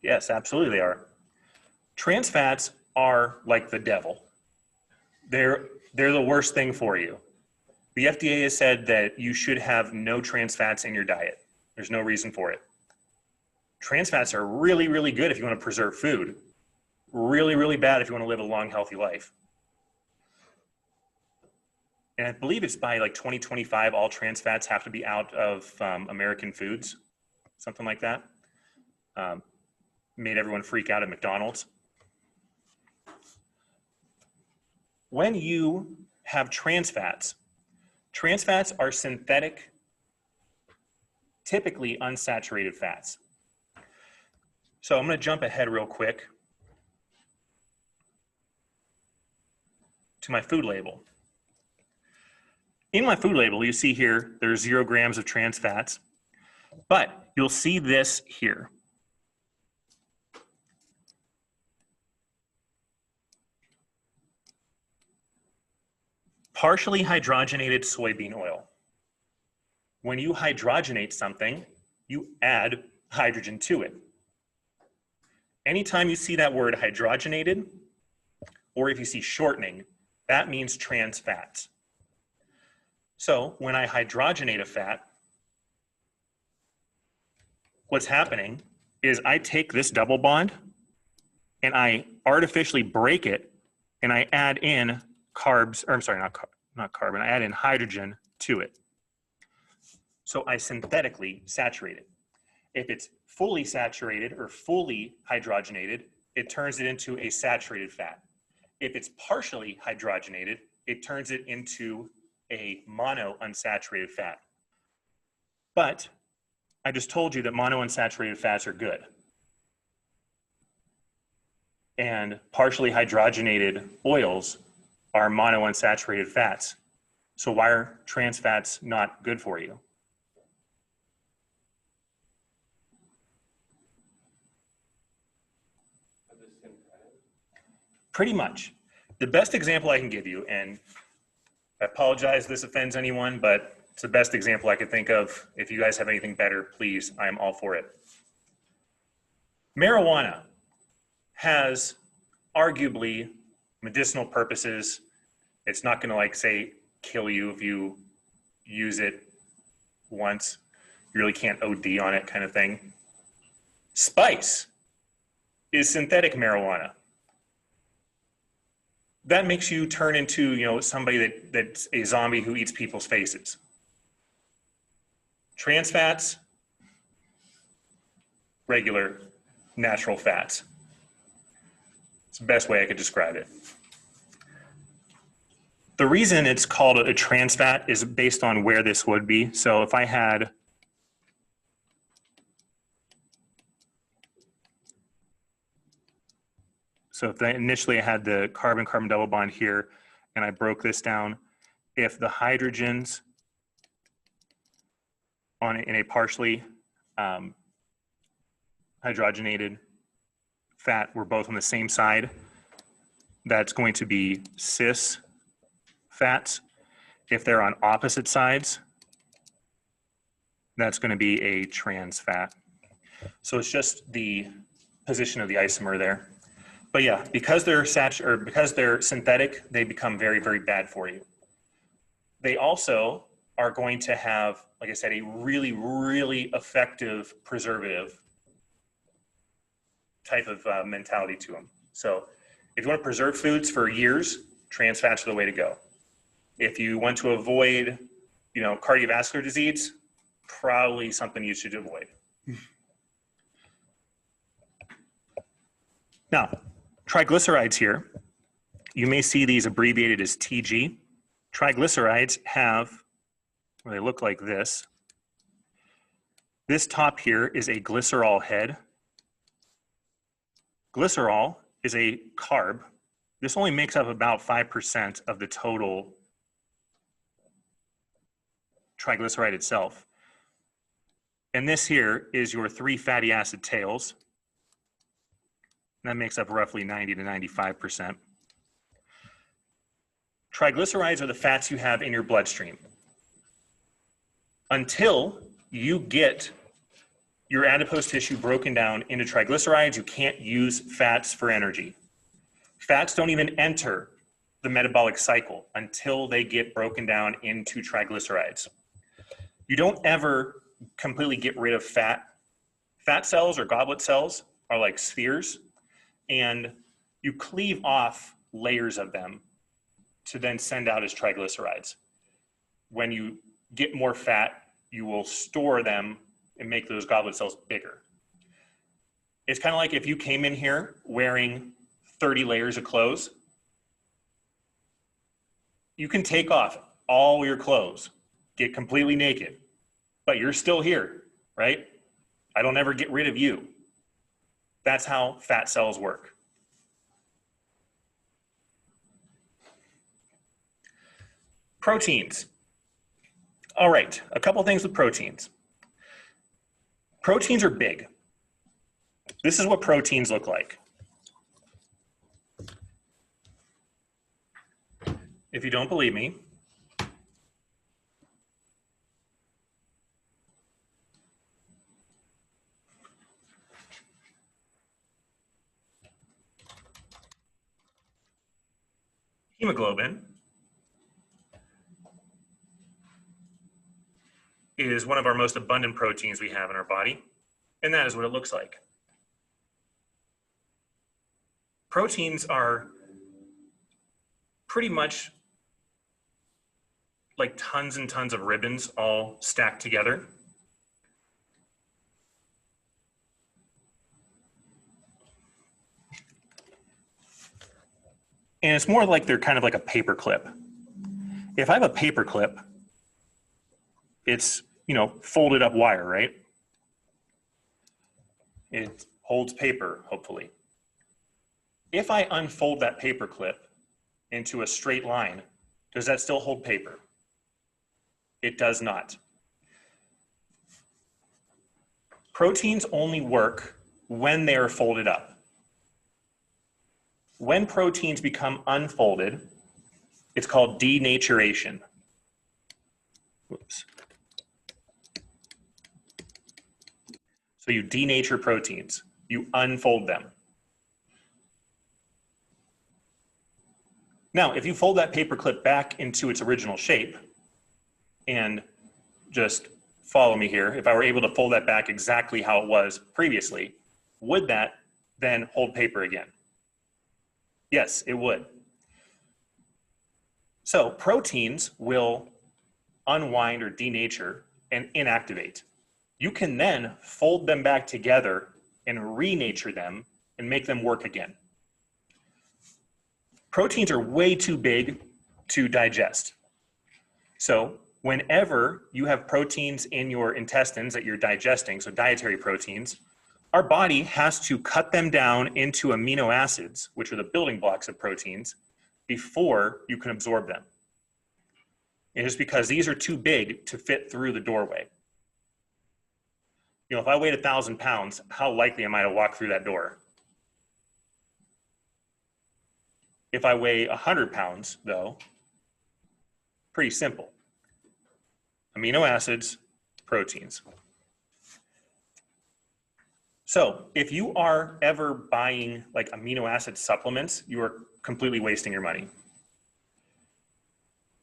Yes, absolutely they are. Trans fats are like the devil. They're the worst thing for you. The FDA has said that you should have no trans fats in your diet. There's no reason for it. Trans fats are really, really good if you want to preserve food. really, really bad if you want to live a long, healthy life. And I believe it's by like 2025, all trans fats have to be out of American foods, something like that. Made everyone freak out at McDonald's. When you have trans fats are synthetic, typically unsaturated fats. So I'm going to jump ahead real quick to my food label. In my food label, you see here, there's 0 grams of trans fats, but you'll see this here. Partially hydrogenated soybean oil. When you hydrogenate something, you add hydrogen to it. Anytime you see that word hydrogenated, or if you see shortening, that means trans fats. So when I hydrogenate a fat, what's happening is I take this double bond and I artificially break it and I add in carbs, or I'm sorry, not carbon, I add in hydrogen to it. So I synthetically saturate it. If it's fully saturated or fully hydrogenated, it turns it into a saturated fat. If it's partially hydrogenated, it turns it into a monounsaturated fat. But I just told you that monounsaturated fats are good. And partially hydrogenated oils are monounsaturated fats. So why are trans fats not good for you? Pretty much. The best example I can give you, and I apologize if this offends anyone, but it's the best example I could think of. If you guys have anything better, please, I am all for it. Marijuana has arguably medicinal purposes. It's not gonna like say kill you if you use it once. You really can't OD on it kind of thing. Spice is synthetic marijuana. That makes you turn into, you know, somebody that's a zombie who eats people's faces. Trans fats, regular, natural fats. It's the best way I could describe it. The reason it's called a trans fat is based on where this would be. So if I had initially I had the carbon-carbon double bond here, and I broke this down. If the hydrogens in a partially hydrogenated fat were both on the same side, that's going to be cis fats. If they're on opposite sides, that's going to be a trans fat. So it's just the position of the isomer there. But yeah, because they're synthetic, they become very, very bad for you. They also are going to have, like I said, a really, really effective preservative type of mentality to them. So if you want to preserve foods for years, trans fats are the way to go. If you want to avoid, you know, cardiovascular disease, probably something you should avoid. Now, triglycerides here, you may see these abbreviated as TG. Triglycerides they look like this. This top here is a glycerol head. Glycerol is a carb. This only makes up about 5% of the total triglyceride itself. And this here is your 3 fatty acid tails. That makes up roughly 90 to 95%. Triglycerides are the fats you have in your bloodstream. Until you get your adipose tissue broken down into triglycerides, you can't use fats for energy. Fats don't even enter the metabolic cycle until they get broken down into triglycerides. You don't ever completely get rid of fat. Fat cells or goblet cells are like spheres, and you cleave off layers of them to then send out as triglycerides. When you get more fat, you will store them and make those goblet cells bigger. It's kind of like if you came in here wearing 30 layers of clothes, you can take off all your clothes, get completely naked, but you're still here, right? I don't ever get rid of you. That's how fat cells work. Proteins. All right, a couple things with proteins. Proteins are big. This is what proteins look like. If you don't believe me, hemoglobin is one of our most abundant proteins we have in our body, and that is what it looks like. Proteins are pretty much like tons and tons of ribbons all stacked together. And it's more like they're kind of like a paper clip. If I have a paper clip, it's, you know, folded up wire, right? It holds paper, hopefully. If I unfold that paper clip into a straight line, does that still hold paper? It does not. Proteins only work when they are folded up. When proteins become unfolded, it's called denaturation. Whoops. So you denature proteins, you unfold them. Now, if you fold that paper clip back into its original shape, and just follow me here, if I were able to fold that back exactly how it was previously, would that then hold paper again? Yes, it would. So proteins will unwind or denature and inactivate. You can then fold them back together and renature them and make them work again. Proteins are way too big to digest. So whenever you have proteins in your intestines that you're digesting, so dietary proteins, our body has to cut them down into amino acids, which are the building blocks of proteins, before you can absorb them. And it's because these are too big to fit through the doorway. You know, if I weighed 1,000 pounds, how likely am I to walk through that door? If I weigh 100 pounds, though, pretty simple. Amino acids, proteins. So if you are ever buying like amino acid supplements, you are completely wasting your money.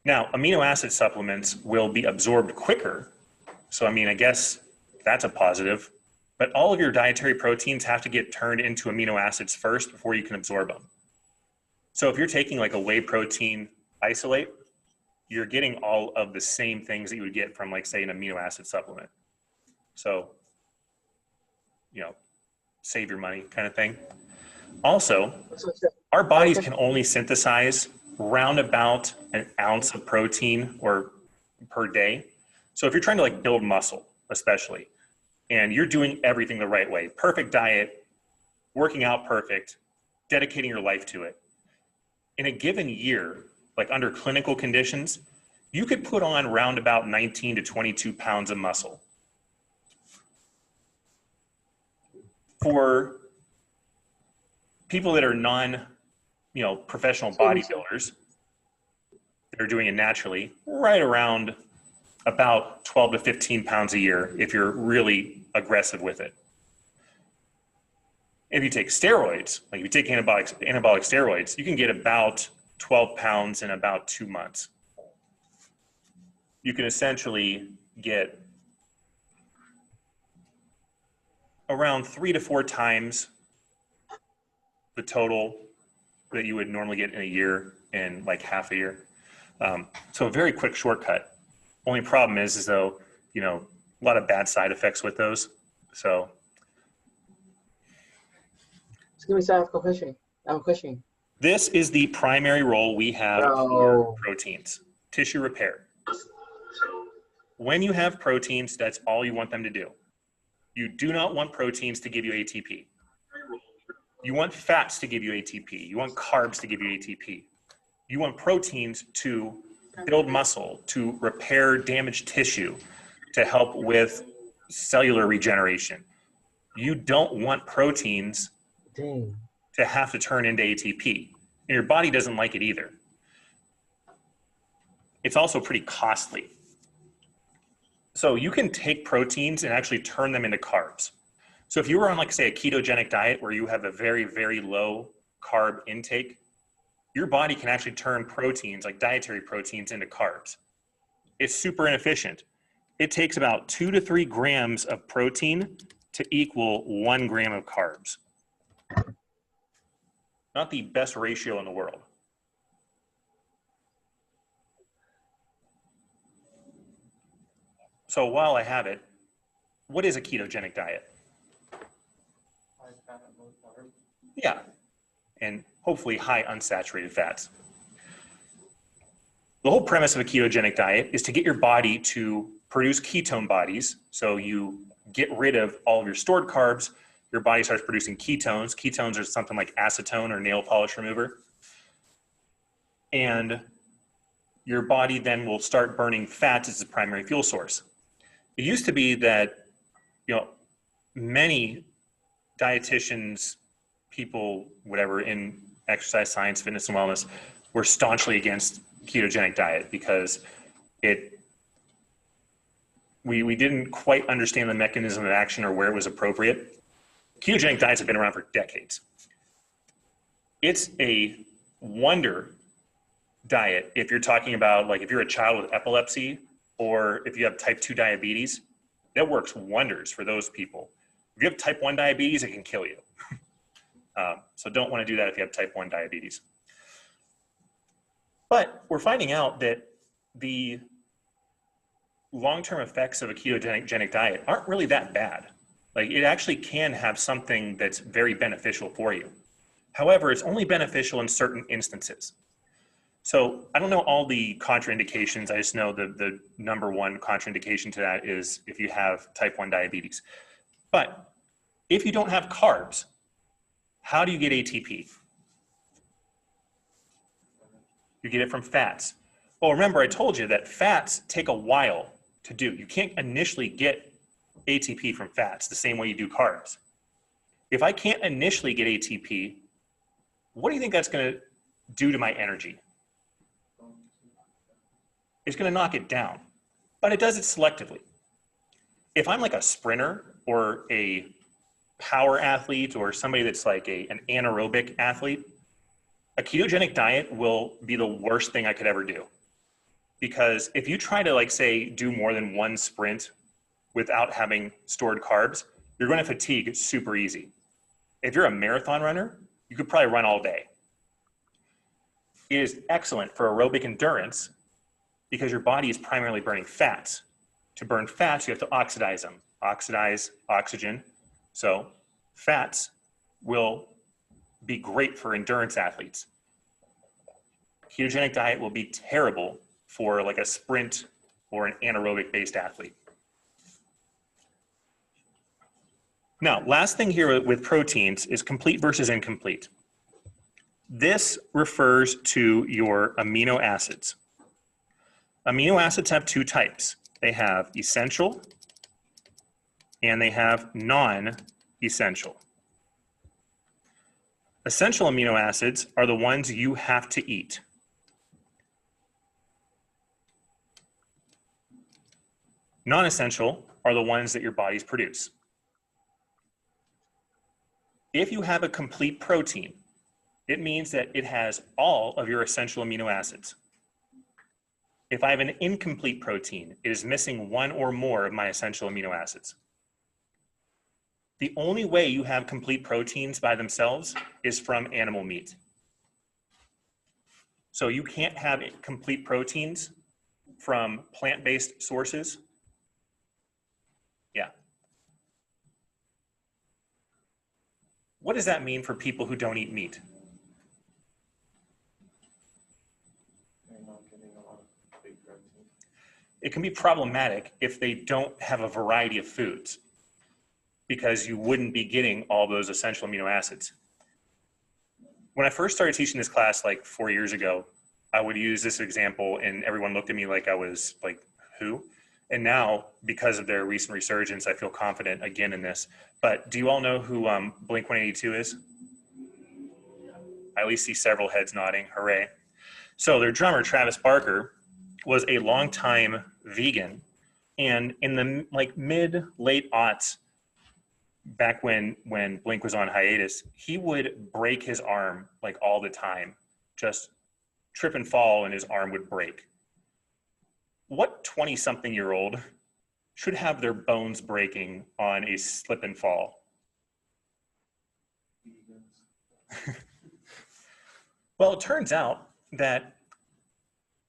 Now, amino acid supplements will be absorbed quicker. So, I mean, I guess that's a positive, but all of your dietary proteins have to get turned into amino acids first before you can absorb them. So if you're taking like a whey protein isolate, you're getting all of the same things that you would get from like, say, an amino acid supplement. So, you know, save your money kind of thing. Also, our bodies can only synthesize round about an ounce of protein or per day. So if you're trying to like build muscle, especially, and you're doing everything the right way, perfect diet, working out perfect, dedicating your life to it, in a given year, like under clinical conditions, you could put on round about 19 to 22 pounds of muscle. For people that are professional bodybuilders that are doing it naturally, right around about 12 to 15 pounds a year if you're really aggressive with it. If you take steroids, like if you take anabolic steroids, you can get about 12 pounds in about 2 months. You can essentially get around 3 to 4 times the total that you would normally get in a year in like half a year. So a very quick shortcut. Only problem is though, you know, a lot of bad side effects with those. So. Excuse me, sir, I have a question. I have a question. This is the primary role we have for proteins, tissue repair. When you have proteins, that's all you want them to do. You do not want proteins to give you ATP. You want fats to give you ATP. You want carbs to give you ATP. You want proteins to build muscle, to repair damaged tissue, to help with cellular regeneration. You don't want proteins to have to turn into ATP. And your body doesn't like it either. It's also pretty costly. So you can take proteins and actually turn them into carbs. So if you were on, like, say, a ketogenic diet where you have a very, very low carb intake, your body can actually turn proteins, like dietary proteins, into carbs. It's super inefficient. It takes about 2 to 3 grams of protein to equal 1 gram of carbs. Not the best ratio in the world. So while I have it, what is a ketogenic diet? High fat and low carb. Yeah, and hopefully high unsaturated fats. The whole premise of a ketogenic diet is to get your body to produce ketone bodies. So you get rid of all of your stored carbs, your body starts producing ketones. Ketones are something like acetone or nail polish remover. And your body then will start burning fats as its primary fuel source. It used to be that, you know, many dietitians, people, whatever, in exercise science, fitness, and wellness were staunchly against ketogenic diet because we didn't quite understand the mechanism of action or where it was appropriate. Ketogenic diets have been around for decades. It's a wonder diet if you're talking about, like, if you're a child with epilepsy or if you have type 2 diabetes. That works wonders for those people. If you have type 1 diabetes, it can kill you. So don't want to do that if you have type 1 diabetes. But we're finding out that the long-term effects of a ketogenic diet aren't really that bad. Like, it actually can have something that's very beneficial for you. However, it's only beneficial in certain instances. So I don't know all the contraindications. I just know the number one contraindication to that is if you have type 1 diabetes. But if you don't have carbs, how do you get ATP? You get it from fats. Well, remember I told you that fats take a while to do. You can't initially get ATP from fats the same way you do carbs. If I can't initially get ATP, what do you think that's going to do to my energy? It's going to knock it down, but it does it selectively. If I'm like a sprinter or a power athlete or somebody that's like an anaerobic athlete, a ketogenic diet will be the worst thing I could ever do. Because if you try to, like, say, do more than one sprint without having stored carbs, you're going to fatigue super easy. If you're a marathon runner, you could probably run all day. It is excellent for aerobic endurance because your body is primarily burning fats. To burn fats, you have to oxidize them. Oxidize oxygen. So fats will be great for endurance athletes. Ketogenic diet will be terrible for like a sprint or an anaerobic based athlete. Now, last thing here with proteins is complete versus incomplete. This refers to your amino acids. Amino acids have two types. They have essential and they have non-essential. Essential amino acids are the ones you have to eat. Non-essential are the ones that your bodies produce. If you have a complete protein, it means that it has all of your essential amino acids. If I have an incomplete protein, it is missing one or more of my essential amino acids. The only way you have complete proteins by themselves is from animal meat. So you can't have complete proteins from plant-based sources. Yeah. What does that mean for people who don't eat meat? They're not getting a lot of big protein. It can be problematic if they don't have a variety of foods, because you wouldn't be getting all those essential amino acids. When I first started teaching this class like 4 years ago, I would use this example and everyone looked at me like I was like, who? And now, because of their recent resurgence, I feel confident again in this. But do you all know who Blink-182 is? I at least see several heads nodding, hooray. So their drummer, Travis Barker, was a longtime vegan. And in the like mid-late aughts, back when Blink was on hiatus, he would break his arm like all the time, just trip and fall and his arm would break. What 20-something-year-old should have their bones breaking on a slip and fall? Well, it turns out that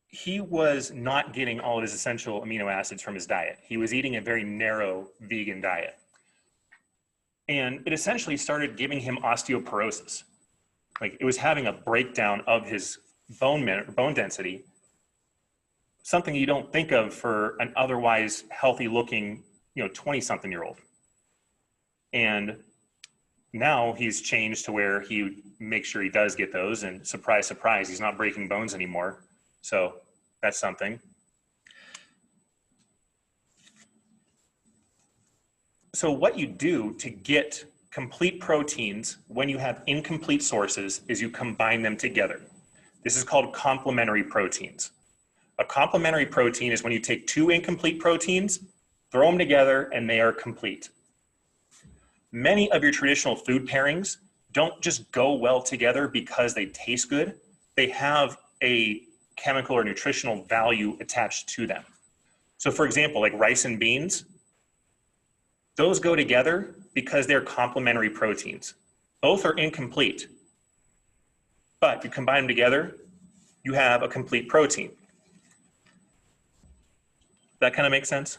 he was not getting all of his essential amino acids from his diet. He was eating a very narrow vegan diet. And it essentially started giving him osteoporosis. Like it was having a breakdown of his bone density, something you don't think of for an otherwise healthy looking, 20-something-year-old. And now he's changed to where he makes sure he does get those, and surprise, surprise, he's not breaking bones anymore. So that's something. So what you do to get complete proteins when you have incomplete sources is you combine them together. This is called complementary proteins. A complementary protein is when you take two incomplete proteins, throw them together, and they are complete. Many of your traditional food pairings don't just go well together because they taste good. They have a chemical or nutritional value attached to them. So for example, like rice and beans, those go together because they're complementary proteins. Both are incomplete, but if you combine them together, you have a complete protein. That kind of makes sense?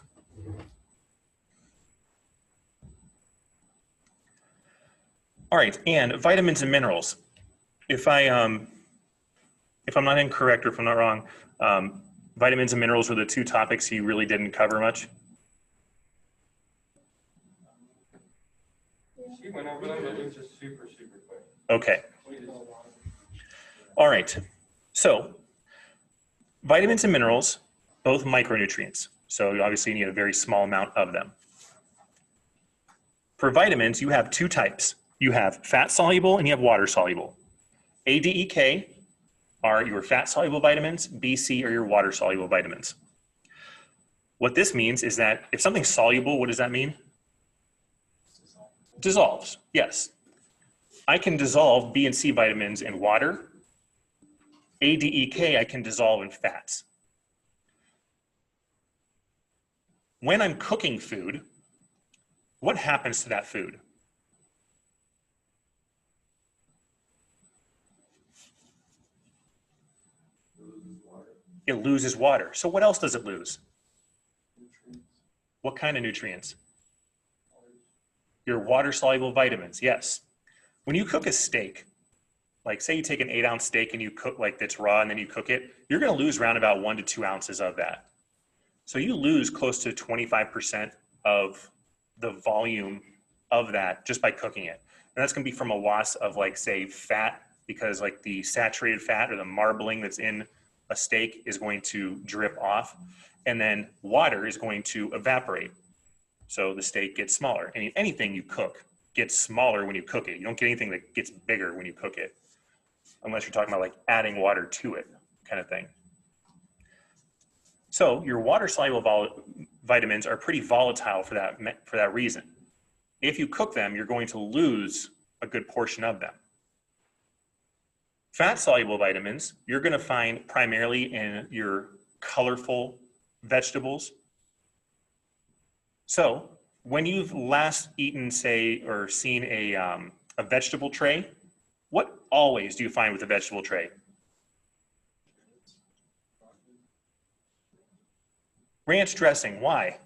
All right, and vitamins and minerals. If I'm not incorrect or if I'm not wrong, vitamins and minerals were the two topics you really didn't cover much. She went over them, but it was just super quick. Okay. All right. So vitamins and minerals, both micronutrients. So you obviously need a very small amount of them. For vitamins, you have two types. You have fat soluble and you have water soluble. A, D, E, K are your fat soluble vitamins. B, C are your water soluble vitamins. What this means is that if something's soluble, what does that mean? Dissolves, yes. I can dissolve B and C vitamins in water. A, D, E, K I can dissolve in fats. When I'm cooking food, what happens to that food? It loses water. So what else does it lose? What kind of nutrients? Your water-soluble vitamins, yes. When you cook a steak, like say you take an 8-ounce steak and you cook like that's raw and then you cook it, you're gonna lose around about 1 to 2 ounces of that. So you lose close to 25% of the volume of that just by cooking it. And that's gonna be from a loss of like say fat, because like the saturated fat or the marbling that's in a steak is going to drip off, and then water is going to evaporate. So the steak gets smaller. And anything you cook gets smaller when you cook it. You don't get anything that gets bigger when you cook it, unless you're talking about like adding water to it kind of thing. So your water-soluble vitamins are pretty volatile for that reason. If you cook them, you're going to lose a good portion of them. Fat-soluble vitamins, you're going to find primarily in your colorful vegetables. So when you've last eaten, say, or seen a vegetable tray, what always do you find with a vegetable tray? Ranch dressing, why?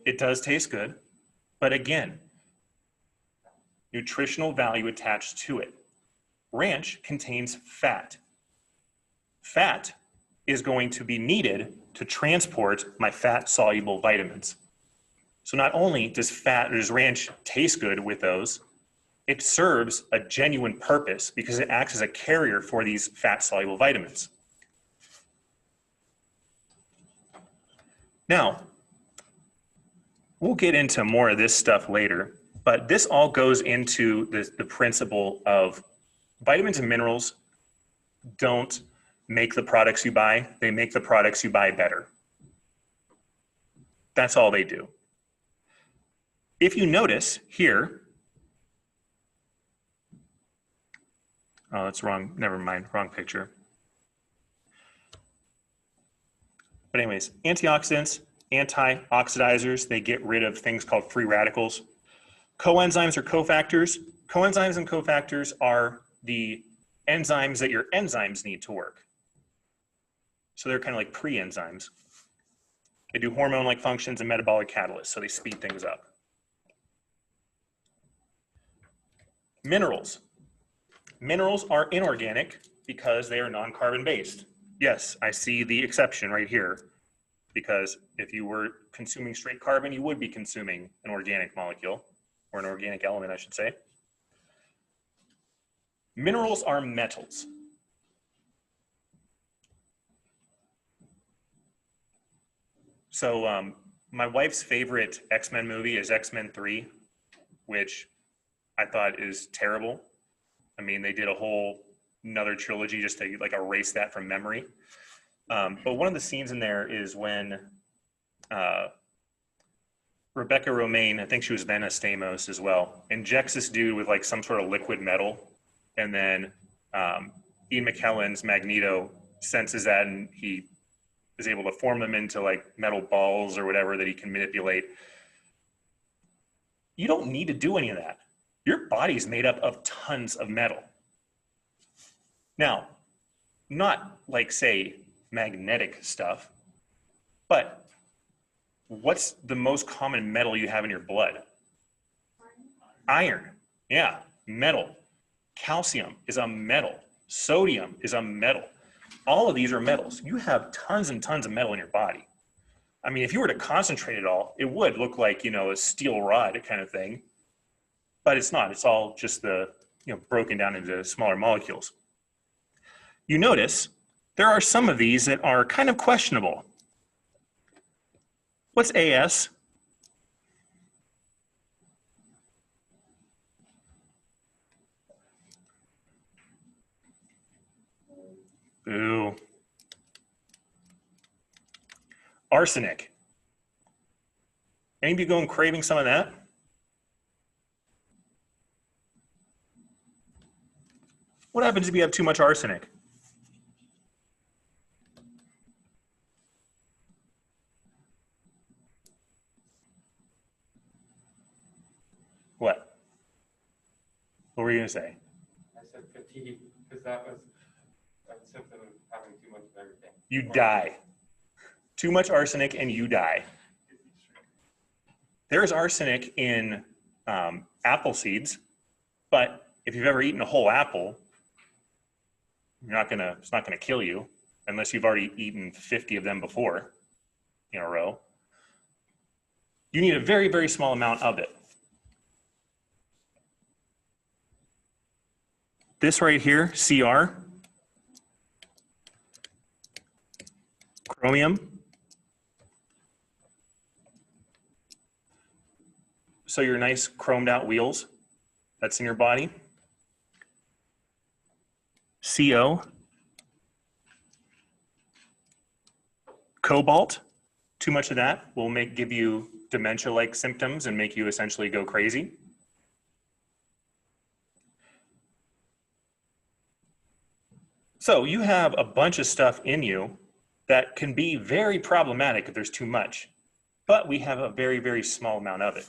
It does taste good, but again, nutritional value attached to it. Ranch contains fat. Fat is going to be needed to transport my fat-soluble vitamins. So not only does ranch taste good with those, it serves a genuine purpose because it acts as a carrier for these fat-soluble vitamins. Now, we'll get into more of this stuff later, but this all goes into the principle of vitamins and minerals don't make the products you buy, they make the products you buy better. That's all they do. If you notice here, oh, that's wrong, never mind, wrong picture. But anyways, antioxidants, anti-oxidizers, they get rid of things called free radicals. Coenzymes or cofactors. Coenzymes and cofactors are the enzymes that your enzymes need to work. So they're kind of like pre-enzymes. They do hormone-like functions and metabolic catalysts, so they speed things up. Minerals. Minerals are inorganic because they are non-carbon based. Yes, I see the exception right here, because if you were consuming straight carbon, you would be consuming an organic molecule, or an organic element, I should say. Minerals are metals. So my wife's favorite X-Men movie is X-Men 3, which I thought is terrible. I mean, they did a whole another trilogy just to like erase that from memory. But one of the scenes in there is when Rebecca Romaine, I think she was Vanna Stamos as well, injects this dude with like some sort of liquid metal, and then Ian McKellen's Magneto senses that, and he is able to form them into like metal balls or whatever that he can manipulate. You don't need to do any of that. Your body's made up of tons of metal. Now, not like, say, magnetic stuff, but what's the most common metal you have in your blood? Iron. Yeah, metal. Calcium is a metal. Sodium is a metal. All of these are metals. You have tons and tons of metal in your body. I mean, if you were to concentrate it all, it would look like, you know, a steel rod kind of thing, but it's not. It's all just the, you know, broken down into smaller molecules. You notice there are some of these that are kind of questionable. What's AS? Ooh. Arsenic. Any of you going craving some of that? What happens if you have too much arsenic? What? What were you going to say? I said fatigue, because that was a symptom of having too much of everything. You die. Too much arsenic and you die. There's arsenic in apple seeds, but if you've ever eaten a whole apple, it's not gonna kill you unless you've already eaten 50 of them before in a row. You need a very, very small amount of it. This right here, Cr, chromium. So your nice chromed out wheels that's in your body. CO, cobalt, too much of that will give you dementia-like symptoms and make you essentially go crazy. So you have a bunch of stuff in you that can be very problematic if there's too much, but we have a very, very small amount of it.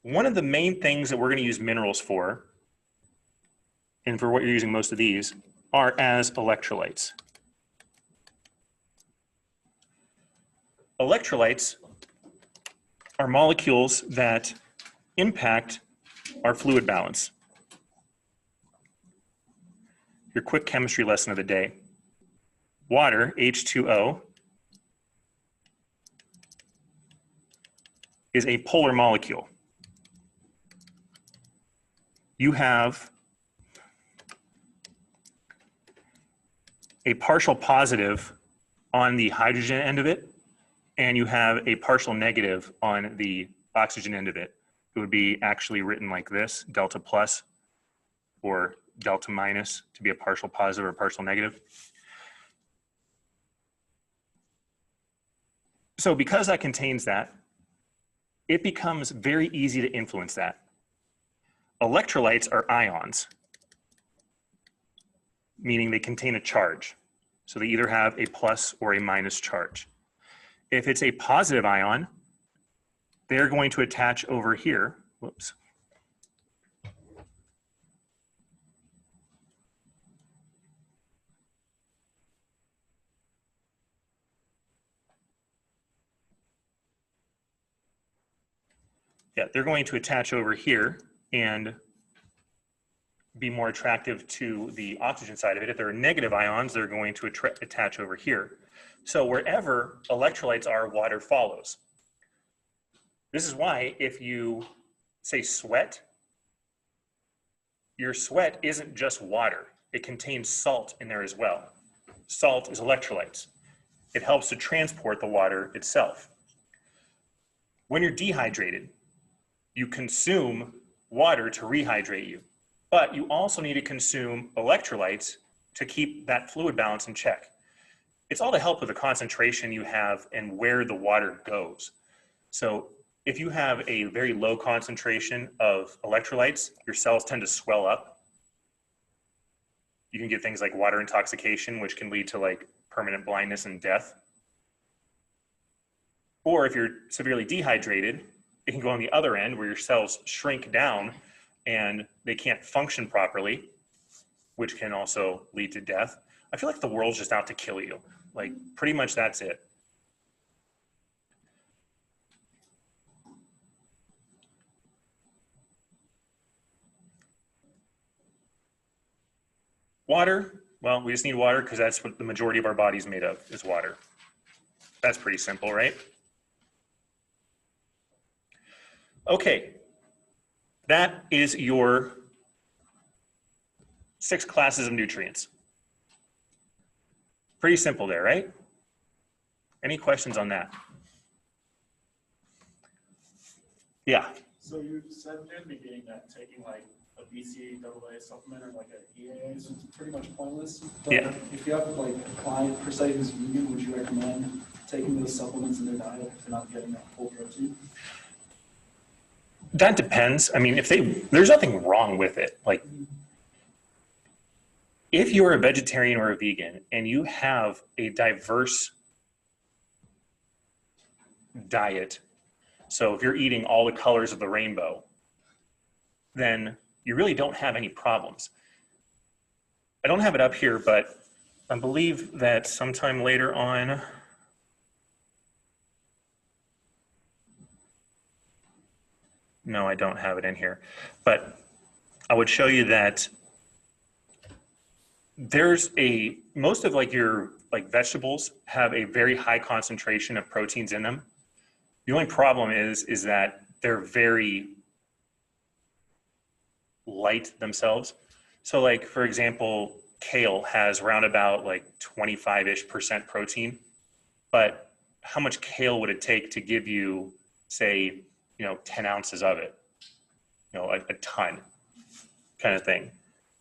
One of the main things that we're going to use minerals for, and for what you're using most of these, are as electrolytes. Electrolytes are molecules that impact our fluid balance. Your quick chemistry lesson of the day. Water, H2O, is a polar molecule. You have a partial positive on the hydrogen end of it, and you have a partial negative on the oxygen end of it. It would be actually written like this, delta plus or delta minus to be a partial positive or partial negative. So because that contains that, it becomes very easy to influence that. Electrolytes are ions, meaning they contain a charge. So they either have a plus or a minus charge. If it's a positive ion, they're going to attach over here. Whoops. Yeah, they're going to attach over here and be more attractive to the oxygen side of it. If there are negative ions, they're going to attach over here. So wherever electrolytes are, water follows. This is why if you say sweat, your sweat isn't just water. It contains salt in there as well. Salt is electrolytes. It helps to transport the water itself. When you're dehydrated, you consume water to rehydrate you, but you also need to consume electrolytes to keep that fluid balance in check. It's all to help with the concentration you have and where the water goes. So if you have a very low concentration of electrolytes, your cells tend to swell up. You can get things like water intoxication, which can lead to like permanent blindness and death. Or if you're severely dehydrated, it can go on the other end where your cells shrink down and they can't function properly, which can also lead to death. I feel like the world's just out to kill you. Like pretty much that's it. Water, well, we just need water because that's what the majority of our body's made of, is water. That's pretty simple, right? Okay, that is your 6 classes of nutrients. Pretty simple there, right? Any questions on that? Yeah. So you said in the beginning that taking like a BCAA supplement or like an EAA is pretty much pointless. But Yeah. if you have like a client per se who's vegan, would you recommend taking those supplements in their diet if they're not getting that full protein? That depends. I mean, there's nothing wrong with it. Like, if you're a vegetarian or a vegan and you have a diverse diet, so if you're eating all the colors of the rainbow, then you really don't have any problems. I don't have it up here, but I believe that sometime later on, no, I don't have it in here, but I would show you that most of like your vegetables have a very high concentration of proteins in them. The only problem is that they're very light themselves. So like, for example, kale has around about like 25-ish% protein, but how much kale would it take to give you, say, 10 ounces of it, a ton kind of thing.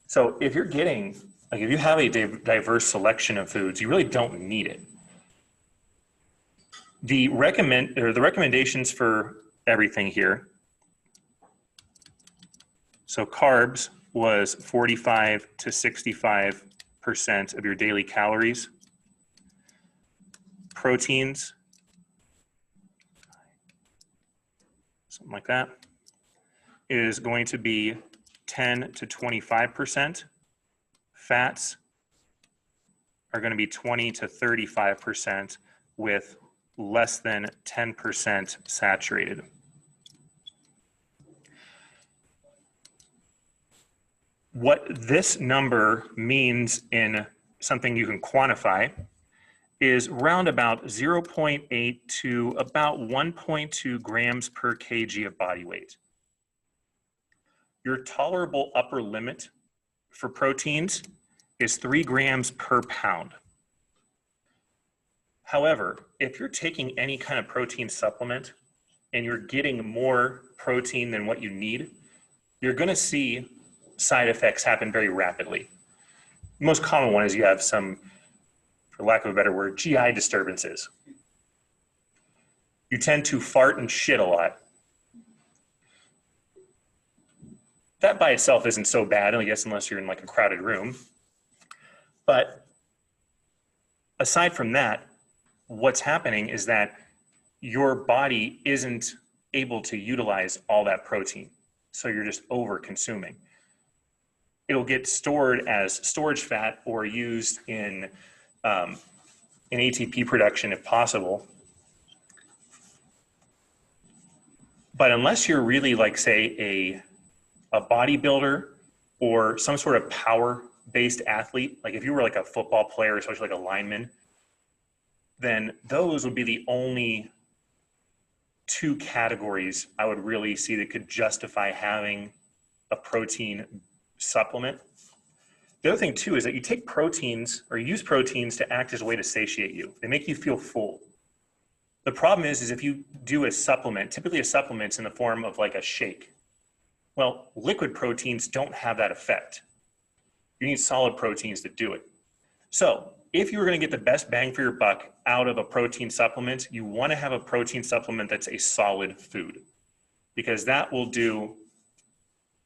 So if you're getting, if you have a diverse selection of foods, you really don't need it. The recommendations for everything here. So carbs was 45 to 65% of your daily calories. Proteins, something like that, is going to be 10 to 25%. Fats are going to be 20 to 35% with less than 10% saturated. What this number means in something you can quantify is round about 0.8 to about 1.2 grams per kg of body weight. Your tolerable upper limit for proteins is 3 grams per pound. However, if you're taking any kind of protein supplement and you're getting more protein than what you need, you're going to see side effects happen very rapidly. The most common one is you have some, for lack of a better word, GI disturbances. You tend to fart and shit a lot. That by itself isn't so bad, I guess, unless you're in like a crowded room. But aside from that, what's happening is that your body isn't able to utilize all that protein. So you're just over consuming. It'll get stored as storage fat or used in ATP production if possible. But unless you're really like, say, a bodybuilder or some sort of power-based athlete, like if you were like a football player, especially like a lineman, then those would be the only two categories I would really see that could justify having a protein supplement. The other thing too is that you take proteins or use proteins to act as a way to satiate you. They make you feel full. The problem is if you do a supplement, typically a supplement's in the form of like a shake. Well, liquid proteins don't have that effect. You need solid proteins to do it. So if you were going to get the best bang for your buck out of a protein supplement, you want to have a protein supplement that's a solid food, because that will do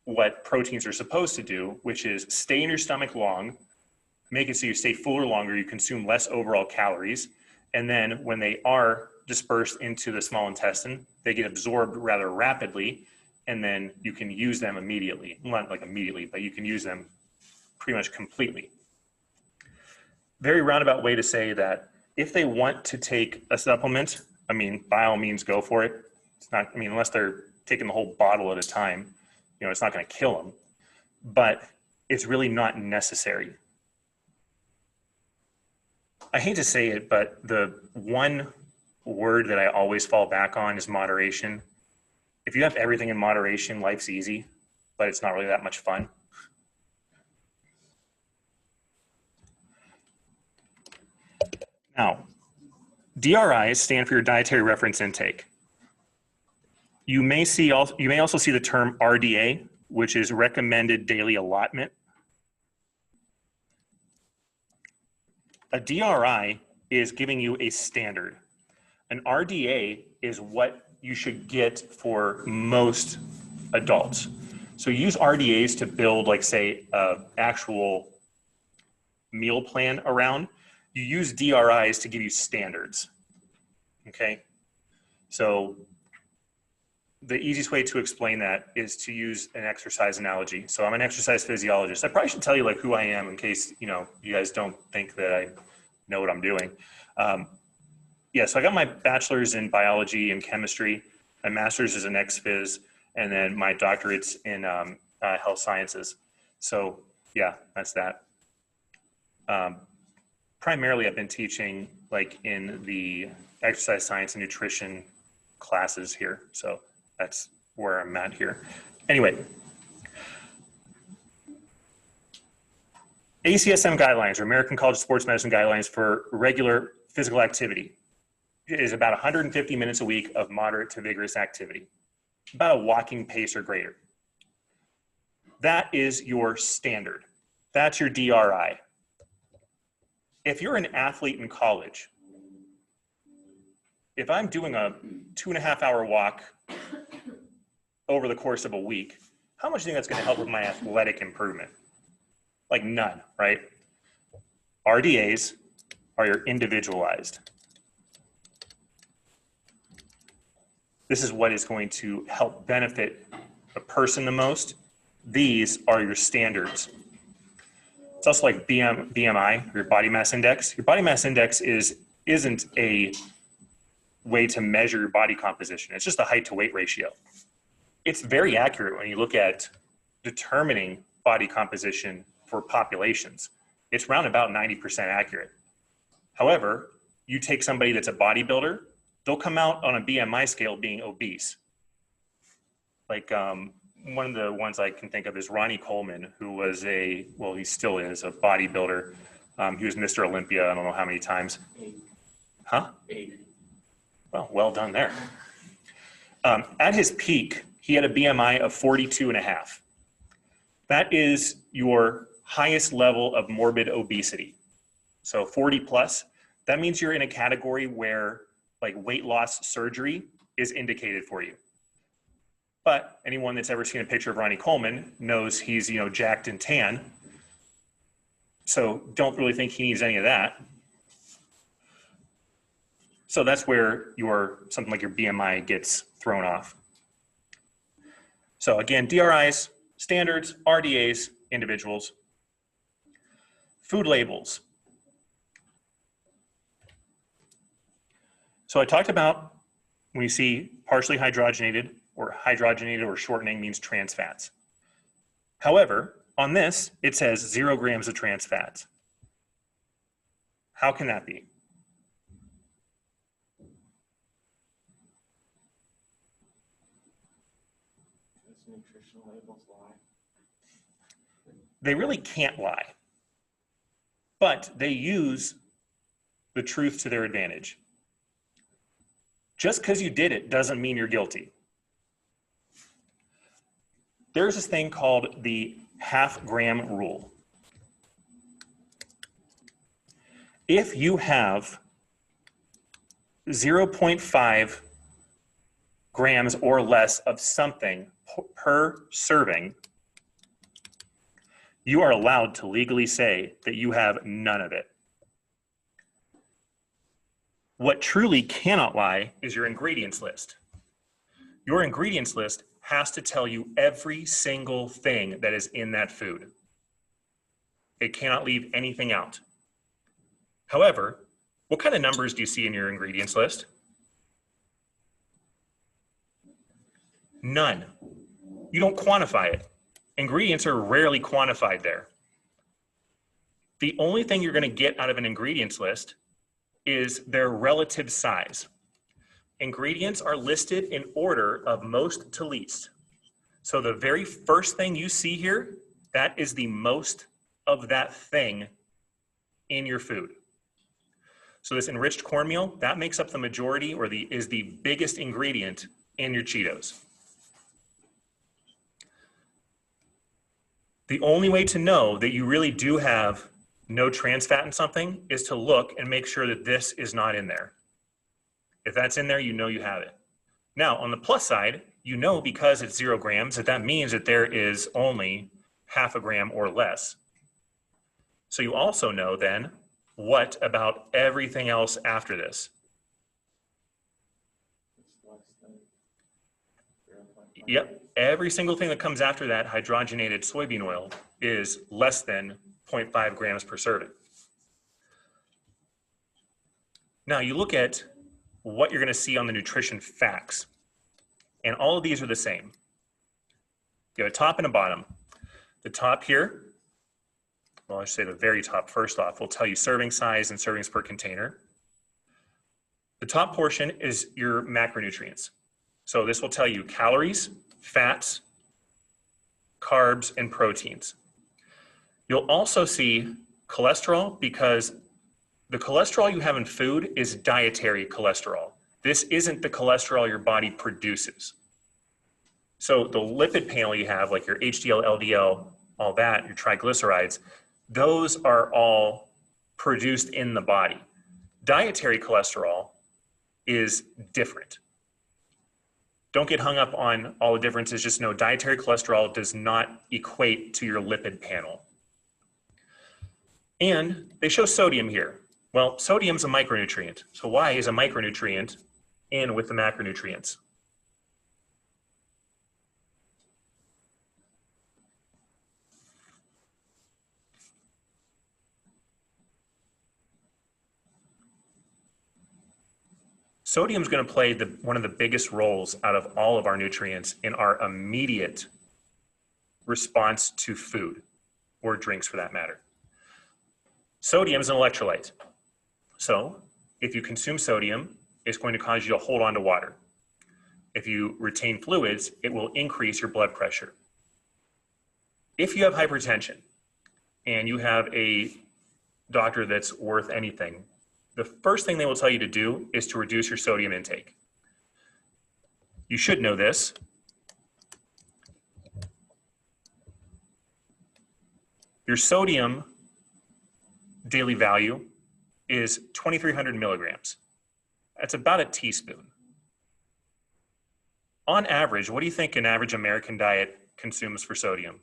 what proteins are supposed to do, which is stay in your stomach long, make it so you stay fuller longer, you consume less overall calories, and then when they are dispersed into the small intestine, they get absorbed rather rapidly, and then you can use them immediately. Not like immediately, but you can use them pretty much completely. Very roundabout way to say that if they want to take a supplement, I mean, by all means, go for it. It's not, I mean, unless they're taking the whole bottle at a time, you know, it's not going to kill them, but it's really not necessary. I hate to say it, but the one word that I always fall back on is moderation. If you have everything in moderation, life's easy, but it's not really that much fun. Now, DRIs stand for your dietary reference intake. You may also see the term RDA, which is recommended daily allotment. A DRI is giving you a standard. An RDA is what you should get for most adults. So you use RDAs to build, like, say, an actual meal plan around. You use DRIs to give you standards, okay? So the easiest way to explain that is to use an exercise analogy. So I'm an exercise physiologist. I probably should tell you like who I am in case, you know, you guys don't think that I know what I'm doing. Yeah, so I got my bachelor's in biology and chemistry. My master's is in ex-phys, and then my doctorate's in health sciences. So yeah, that's that. Primarily I've been teaching like in the exercise science and nutrition classes here. So that's where I'm at here. Anyway, ACSM guidelines, or American College of Sports Medicine guidelines for regular physical activity, is about 150 minutes a week of moderate to vigorous activity, about a walking pace or greater. That is your standard. That's your DRI. If you're an athlete in college, if I'm doing a 2.5-hour walk over the course of a week, how much do you think that's going to help with my athletic improvement? Like none, right? RDAs are your individualized. This is what is going to help benefit a person the most. These are your standards. It's also like BMI, your body mass index. Your body mass index isn't a way to measure your body composition. It's just a height to weight ratio. It's very accurate when you look at determining body composition for populations. It's around about 90% accurate. However, you take somebody that's a bodybuilder, they'll come out on a BMI scale being obese. Like one of the ones I can think of is Ronnie Coleman, who was he still is a bodybuilder. He was Mr. Olympia, I don't know how many times. 8. Huh? 8. Well done there. At his peak, he had a BMI of 42.5. That is your highest level of morbid obesity. So 40 plus, that means you're in a category where like weight loss surgery is indicated for you. But anyone that's ever seen a picture of Ronnie Coleman knows he's, jacked and tan. So don't really think he needs any of that. So that's where something like your BMI gets thrown off. So again, DRIs, standards, RDAs, individuals. Food labels. So I talked about when you see partially hydrogenated or shortening means trans fats. However, on this, it says 0 grams of trans fats. How can that be? Does nutritional labels lie? They really can't lie, but they use the truth to their advantage. Just because you did it doesn't mean you're guilty. There's this thing called the half-gram rule. If you have 0.5 grams or less of something per serving, you are allowed to legally say that you have none of it. What truly cannot lie is your ingredients list. Your ingredients list has to tell you every single thing that is in that food. It cannot leave anything out. However, what kind of numbers do you see in your ingredients list? None. You don't quantify it. Ingredients are rarely quantified there. The only thing you're going to get out of an ingredients list is their relative size. Ingredients are listed in order of most to least. So the very first thing you see here, that is the most of that thing in your food. So this enriched cornmeal, that makes up the majority or is the biggest ingredient in your Cheetos. The only way to know that you really do have no trans fat in something is to look and make sure that this is not in there. If that's in there, you know you have it. Now, on the plus side, you know because it's 0 grams that means that there is only half a gram or less. So you also know then, what about everything else after this? It's less than 0.5. Yep, every single thing that comes after that hydrogenated soybean oil is less than 0.5 grams per serving. Now you look at what you're going to see on the nutrition facts, and all of these are the same. You have a top and a bottom. The top here, well, I should say the very top first off, will tell you serving size and servings per container. The top portion is your macronutrients. So this will tell you calories, fats, carbs, and proteins. You'll also see cholesterol because the cholesterol you have in food is dietary cholesterol. This isn't the cholesterol your body produces. So the lipid panel you have, like your HDL, LDL, all that, your triglycerides, those are all produced in the body. Dietary cholesterol is different. Don't get hung up on all the differences. Just know dietary cholesterol does not equate to your lipid panel. And they show sodium here. Well, sodium is a micronutrient. So why is a micronutrient in with the macronutrients? Sodium is going to play one of the biggest roles out of all of our nutrients in our immediate response to food or drinks for that matter. Sodium is an electrolyte. So if you consume sodium, it's going to cause you to hold on to water. If you retain fluids, it will increase your blood pressure. If you have hypertension and you have a doctor that's worth anything, the first thing they will tell you to do is to reduce your sodium intake. You should know this. Your sodium daily value is 2,300 milligrams. That's about a teaspoon. On average, what do you think an average American diet consumes for sodium?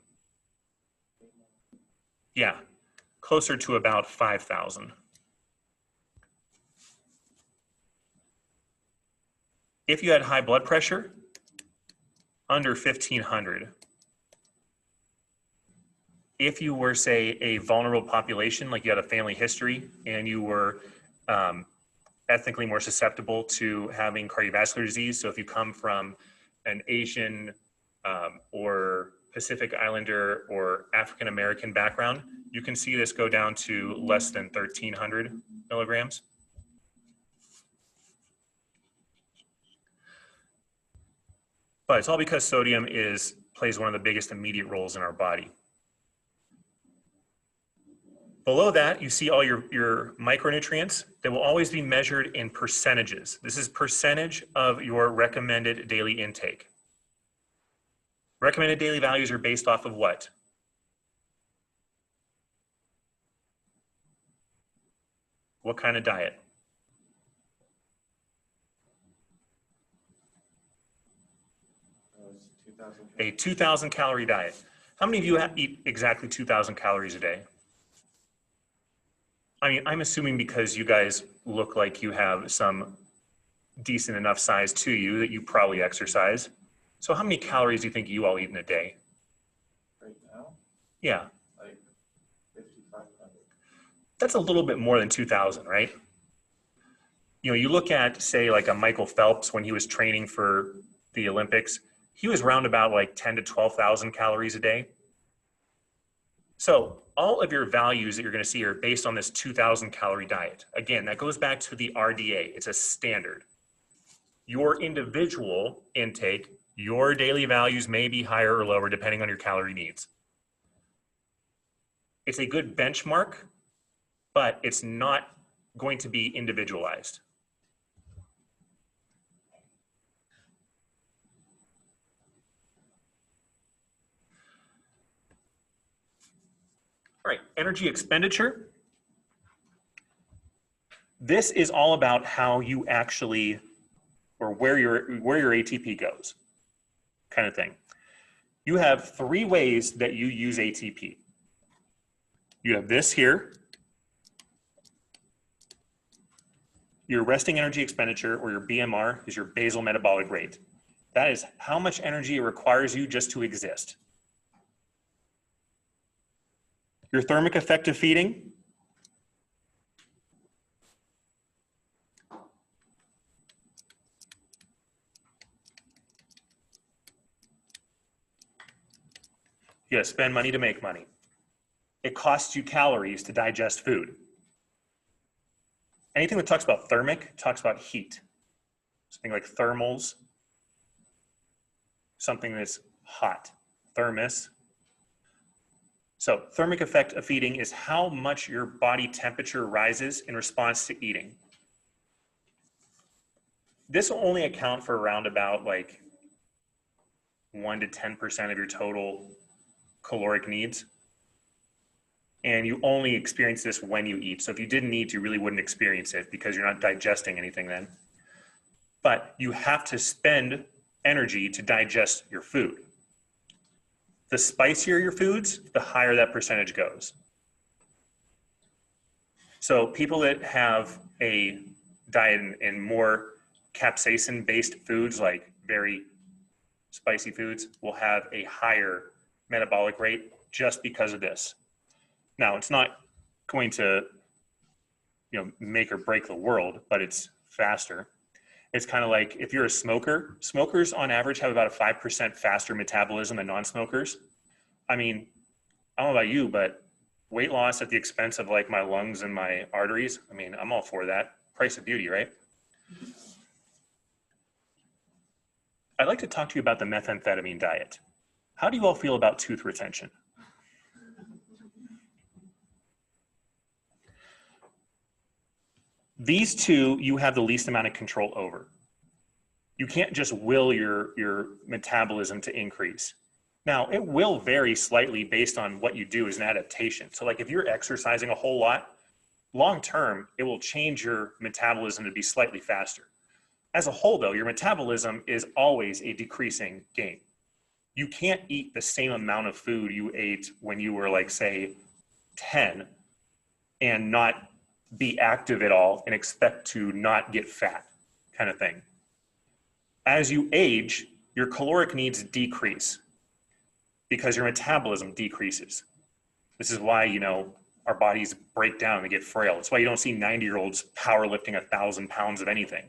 Yeah, closer to about 5,000. If you had high blood pressure, under 1,500. If you were, say, a vulnerable population, like you had a family history and you were ethnically more susceptible to having cardiovascular disease, so if you come from an Asian or Pacific Islander or African American background, you can see this go down to less than 1,300 milligrams. But it's all because sodium plays one of the biggest immediate roles in our body. Below that, you see all your micronutrients. They will always be measured in percentages. This is percentage of your recommended daily intake. Recommended daily values are based off of what? What kind of diet? A 2,000 calorie diet. How many of you eat exactly 2,000 calories a day? I mean, I'm assuming because you guys look like you have some decent enough size to you that you probably exercise. So how many calories do you think you all eat in a day? Right now? Yeah. Like 5,500. That's a little bit more than 2,000, right? You know, you look at, say, like a Michael Phelps when he was training for the Olympics, he was round about like 10 to 12,000 calories a day. So all of your values that you're going to see are based on this 2,000 calorie diet. Again, that goes back to the RDA. It's a standard. Your individual intake, your daily values may be higher or lower depending on your calorie needs. It's a good benchmark, but it's not going to be individualized. All right, energy expenditure. This is all about how you actually, or where your ATP goes, kind of thing. You have 3 ways that you use ATP. You have this here, your resting energy expenditure, or your BMR, is your basal metabolic rate. That is how much energy it requires you just to exist. Your thermic effect of feeding, you gotta spend money to make money. It costs you calories to digest food. Anything that talks about thermic talks about heat. Something like thermals, something that's hot, thermos. So thermic effect of feeding is how much your body temperature rises in response to eating. This will only account for around about like 1 to 10% of your total caloric needs. And you only experience this when you eat. So if you didn't eat, you really wouldn't experience it because you're not digesting anything then. But you have to spend energy to digest your food. The spicier your foods, the higher that percentage goes. So people that have a diet in more capsaicin-based foods, like very spicy foods, will have a higher metabolic rate just because of this. Now, it's not going to, make or break the world, but it's faster. It's kind of like if you're a smoker, smokers on average have about a 5% faster metabolism than non-smokers. I mean, I don't know about you, but weight loss at the expense of like my lungs and my arteries, I mean, I'm all for that. Price of beauty, right? I'd like to talk to you about the methamphetamine diet. How do you all feel about tooth retention? These two, you have the least amount of control over. You can't just will your metabolism to increase. Now, it will vary slightly based on what you do as an adaptation. So like if you're exercising a whole lot, long term, it will change your metabolism to be slightly faster. As a whole though, your metabolism is always a decreasing gain. You can't eat the same amount of food you ate when you were like say 10 and not be active at all and expect to not get fat kind of thing. As you age, your caloric needs decrease because your metabolism decreases. This is why, you know, our bodies break down and they get frail. It's why you don't see 90-year-olds powerlifting 1,000 pounds of anything.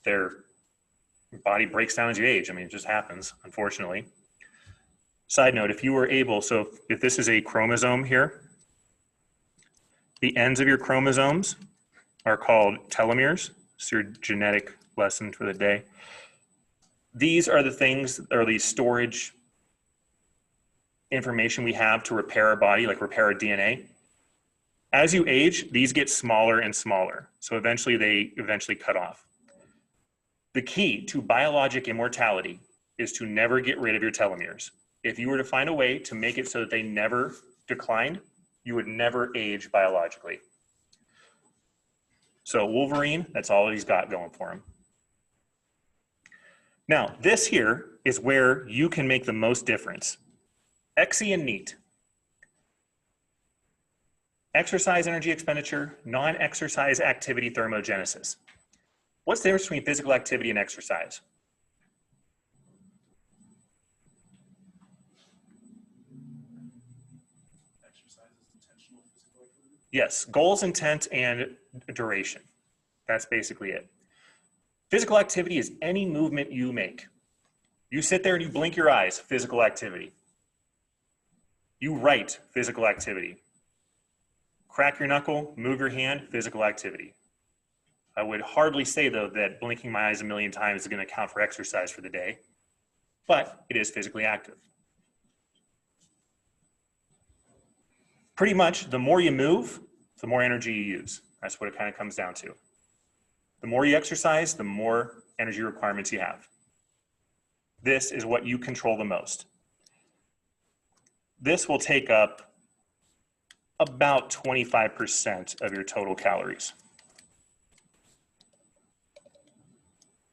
Their body breaks down as you age. I mean, it just happens, unfortunately. Side note, if you were able, so if this is a chromosome here, the ends of your chromosomes are called telomeres. It's your genetic lesson for the day. These are the things, or the storage information we have to repair our body, like repair our DNA. As you age, these get smaller and smaller. So eventually they cut off. The key to biologic immortality is to never get rid of your telomeres. If you were to find a way to make it so that they never declined, you would never age biologically. So Wolverine, that's all he's got going for him. Now, this here is where you can make the most difference. EXE and NEAT. Exercise energy expenditure, non-exercise activity thermogenesis. What's the difference between physical activity and exercise? Exercise is intentional physical activity. Yes, goals, intent, and duration. That's basically it. Physical activity is any movement you make. You sit there and you blink your eyes, physical activity. You write, physical activity. Crack your knuckle, move your hand, physical activity. I would hardly say, though, that blinking my eyes 1,000,000 times is going to count for exercise for the day, but it is physically active. Pretty much, the more you move, the more energy you use. That's what it kind of comes down to. The more you exercise, the more energy requirements you have. This is what you control the most. This will take up about 25% of your total calories.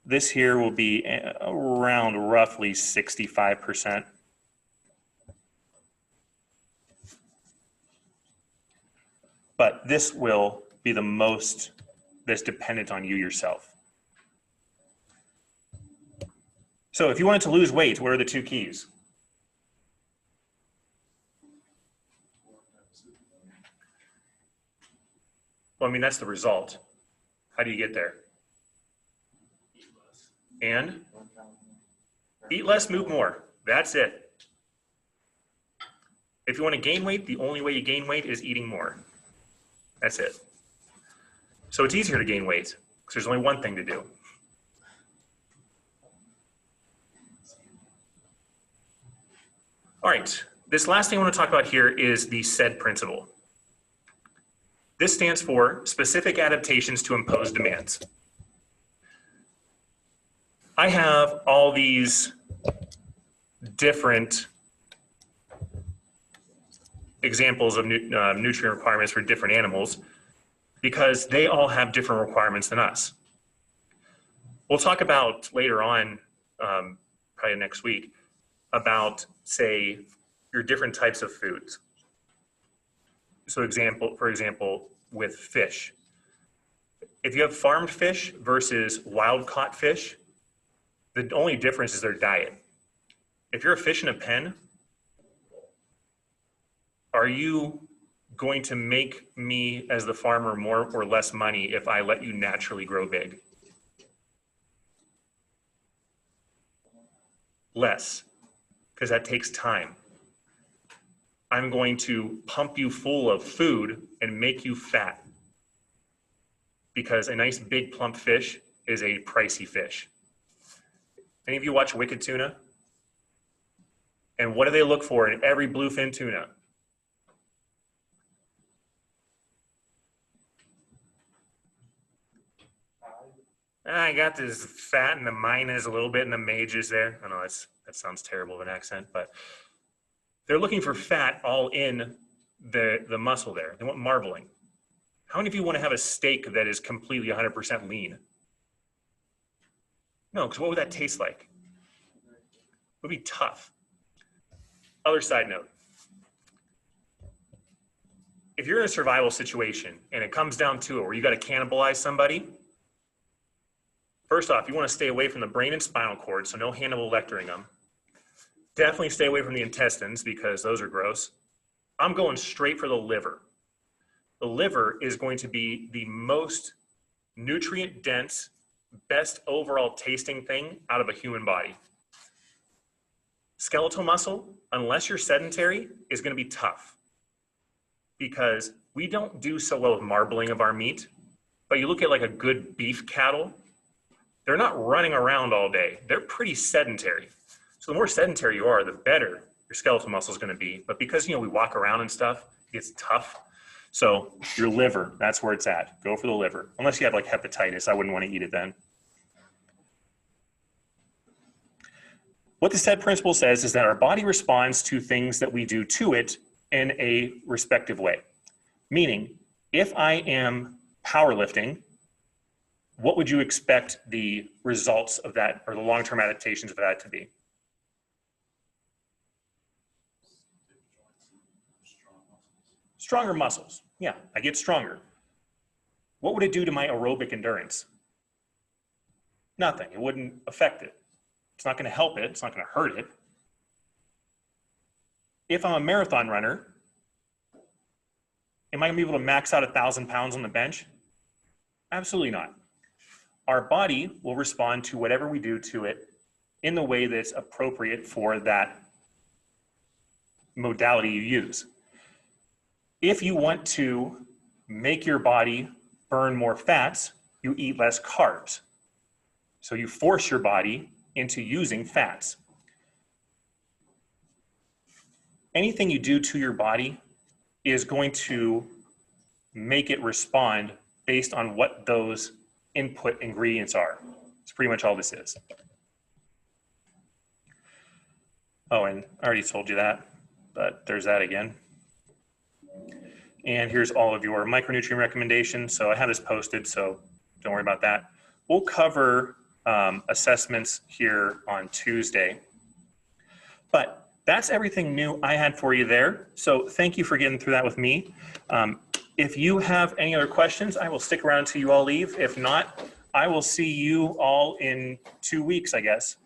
This here will be around roughly 65%. But this will be the most that's dependent on you yourself. So if you wanted to lose weight, what are the two keys? Well, I mean, that's the result. How do you get there? Eat less. And eat less, move more. That's it. If you want to gain weight, the only way you gain weight is eating more. That's it. So it's easier to gain weight because there's only one thing to do. All right, this last thing I want to talk about here is the SAID principle. This stands for specific adaptations to impose demands. I have all these different examples of nutrient requirements for different animals because they all have different requirements than us. We'll talk about later on, probably next week, about, say, your different types of foods. So for example, with fish. If you have farmed fish versus wild caught fish, the only difference is their diet. If you're a fish in a pen, are you going to make me as the farmer more or less money if I let you naturally grow big? less, because that takes time. I'm going to pump you full of food and make you fat, because a nice big plump fish is a pricey fish. Any of you watch Wicked Tuna? And what do they look for in every bluefin tuna? I got this fat and the minus a little bit and the majors there. I know that sounds terrible of an accent, but they're looking for fat all in the muscle there. They want marbling. How many of you want to have a steak that is completely 100% lean? No, because what would that taste like? It would be tough. Other side note. If you're in a survival situation and it comes down to it where you got to cannibalize somebody, first off, you want to stay away from the brain and spinal cord, so no Hannibal Lectering them. Definitely stay away from the intestines because those are gross. I'm going straight for the liver. The liver is going to be the most nutrient dense, best overall tasting thing out of a human body. Skeletal muscle, unless you're sedentary, is going to be tough because we don't do so well with marbling of our meat. But you look at like a good beef cattle, they're not running around all day. They're pretty sedentary. So the more sedentary you are, the better your skeletal muscle is going to be. But because, we walk around and stuff, it gets tough. So your liver, that's where it's at. Go for the liver. Unless you have like hepatitis, I wouldn't want to eat it then. What the SAID principle says is that our body responds to things that we do to it in a respective way. Meaning, if I am powerlifting, what would you expect the results of that or the long-term adaptations of that to be? Stronger muscles. Yeah, I get stronger. What would it do to my aerobic endurance? Nothing. It wouldn't affect it. It's not going to help it. It's not going to hurt it. If I'm a marathon runner, am I going to be able to max out 1,000 pounds on the bench? Absolutely not. Our body will respond to whatever we do to it in the way that's appropriate for that modality you use. If you want to make your body burn more fats, you eat less carbs. So you force your body into using fats. Anything you do to your body is going to make it respond based on what those input ingredients are. It's pretty much all this is. Oh, and I already told you that, but there's that again. And here's all of your micronutrient recommendations. So I have this posted, so don't worry about that. We'll cover assessments here on Tuesday. But that's everything new I had for you there. So thank you for getting through that with me. If you have any other questions, I will stick around till you all leave. If not, I will see you all in 2 weeks, I guess.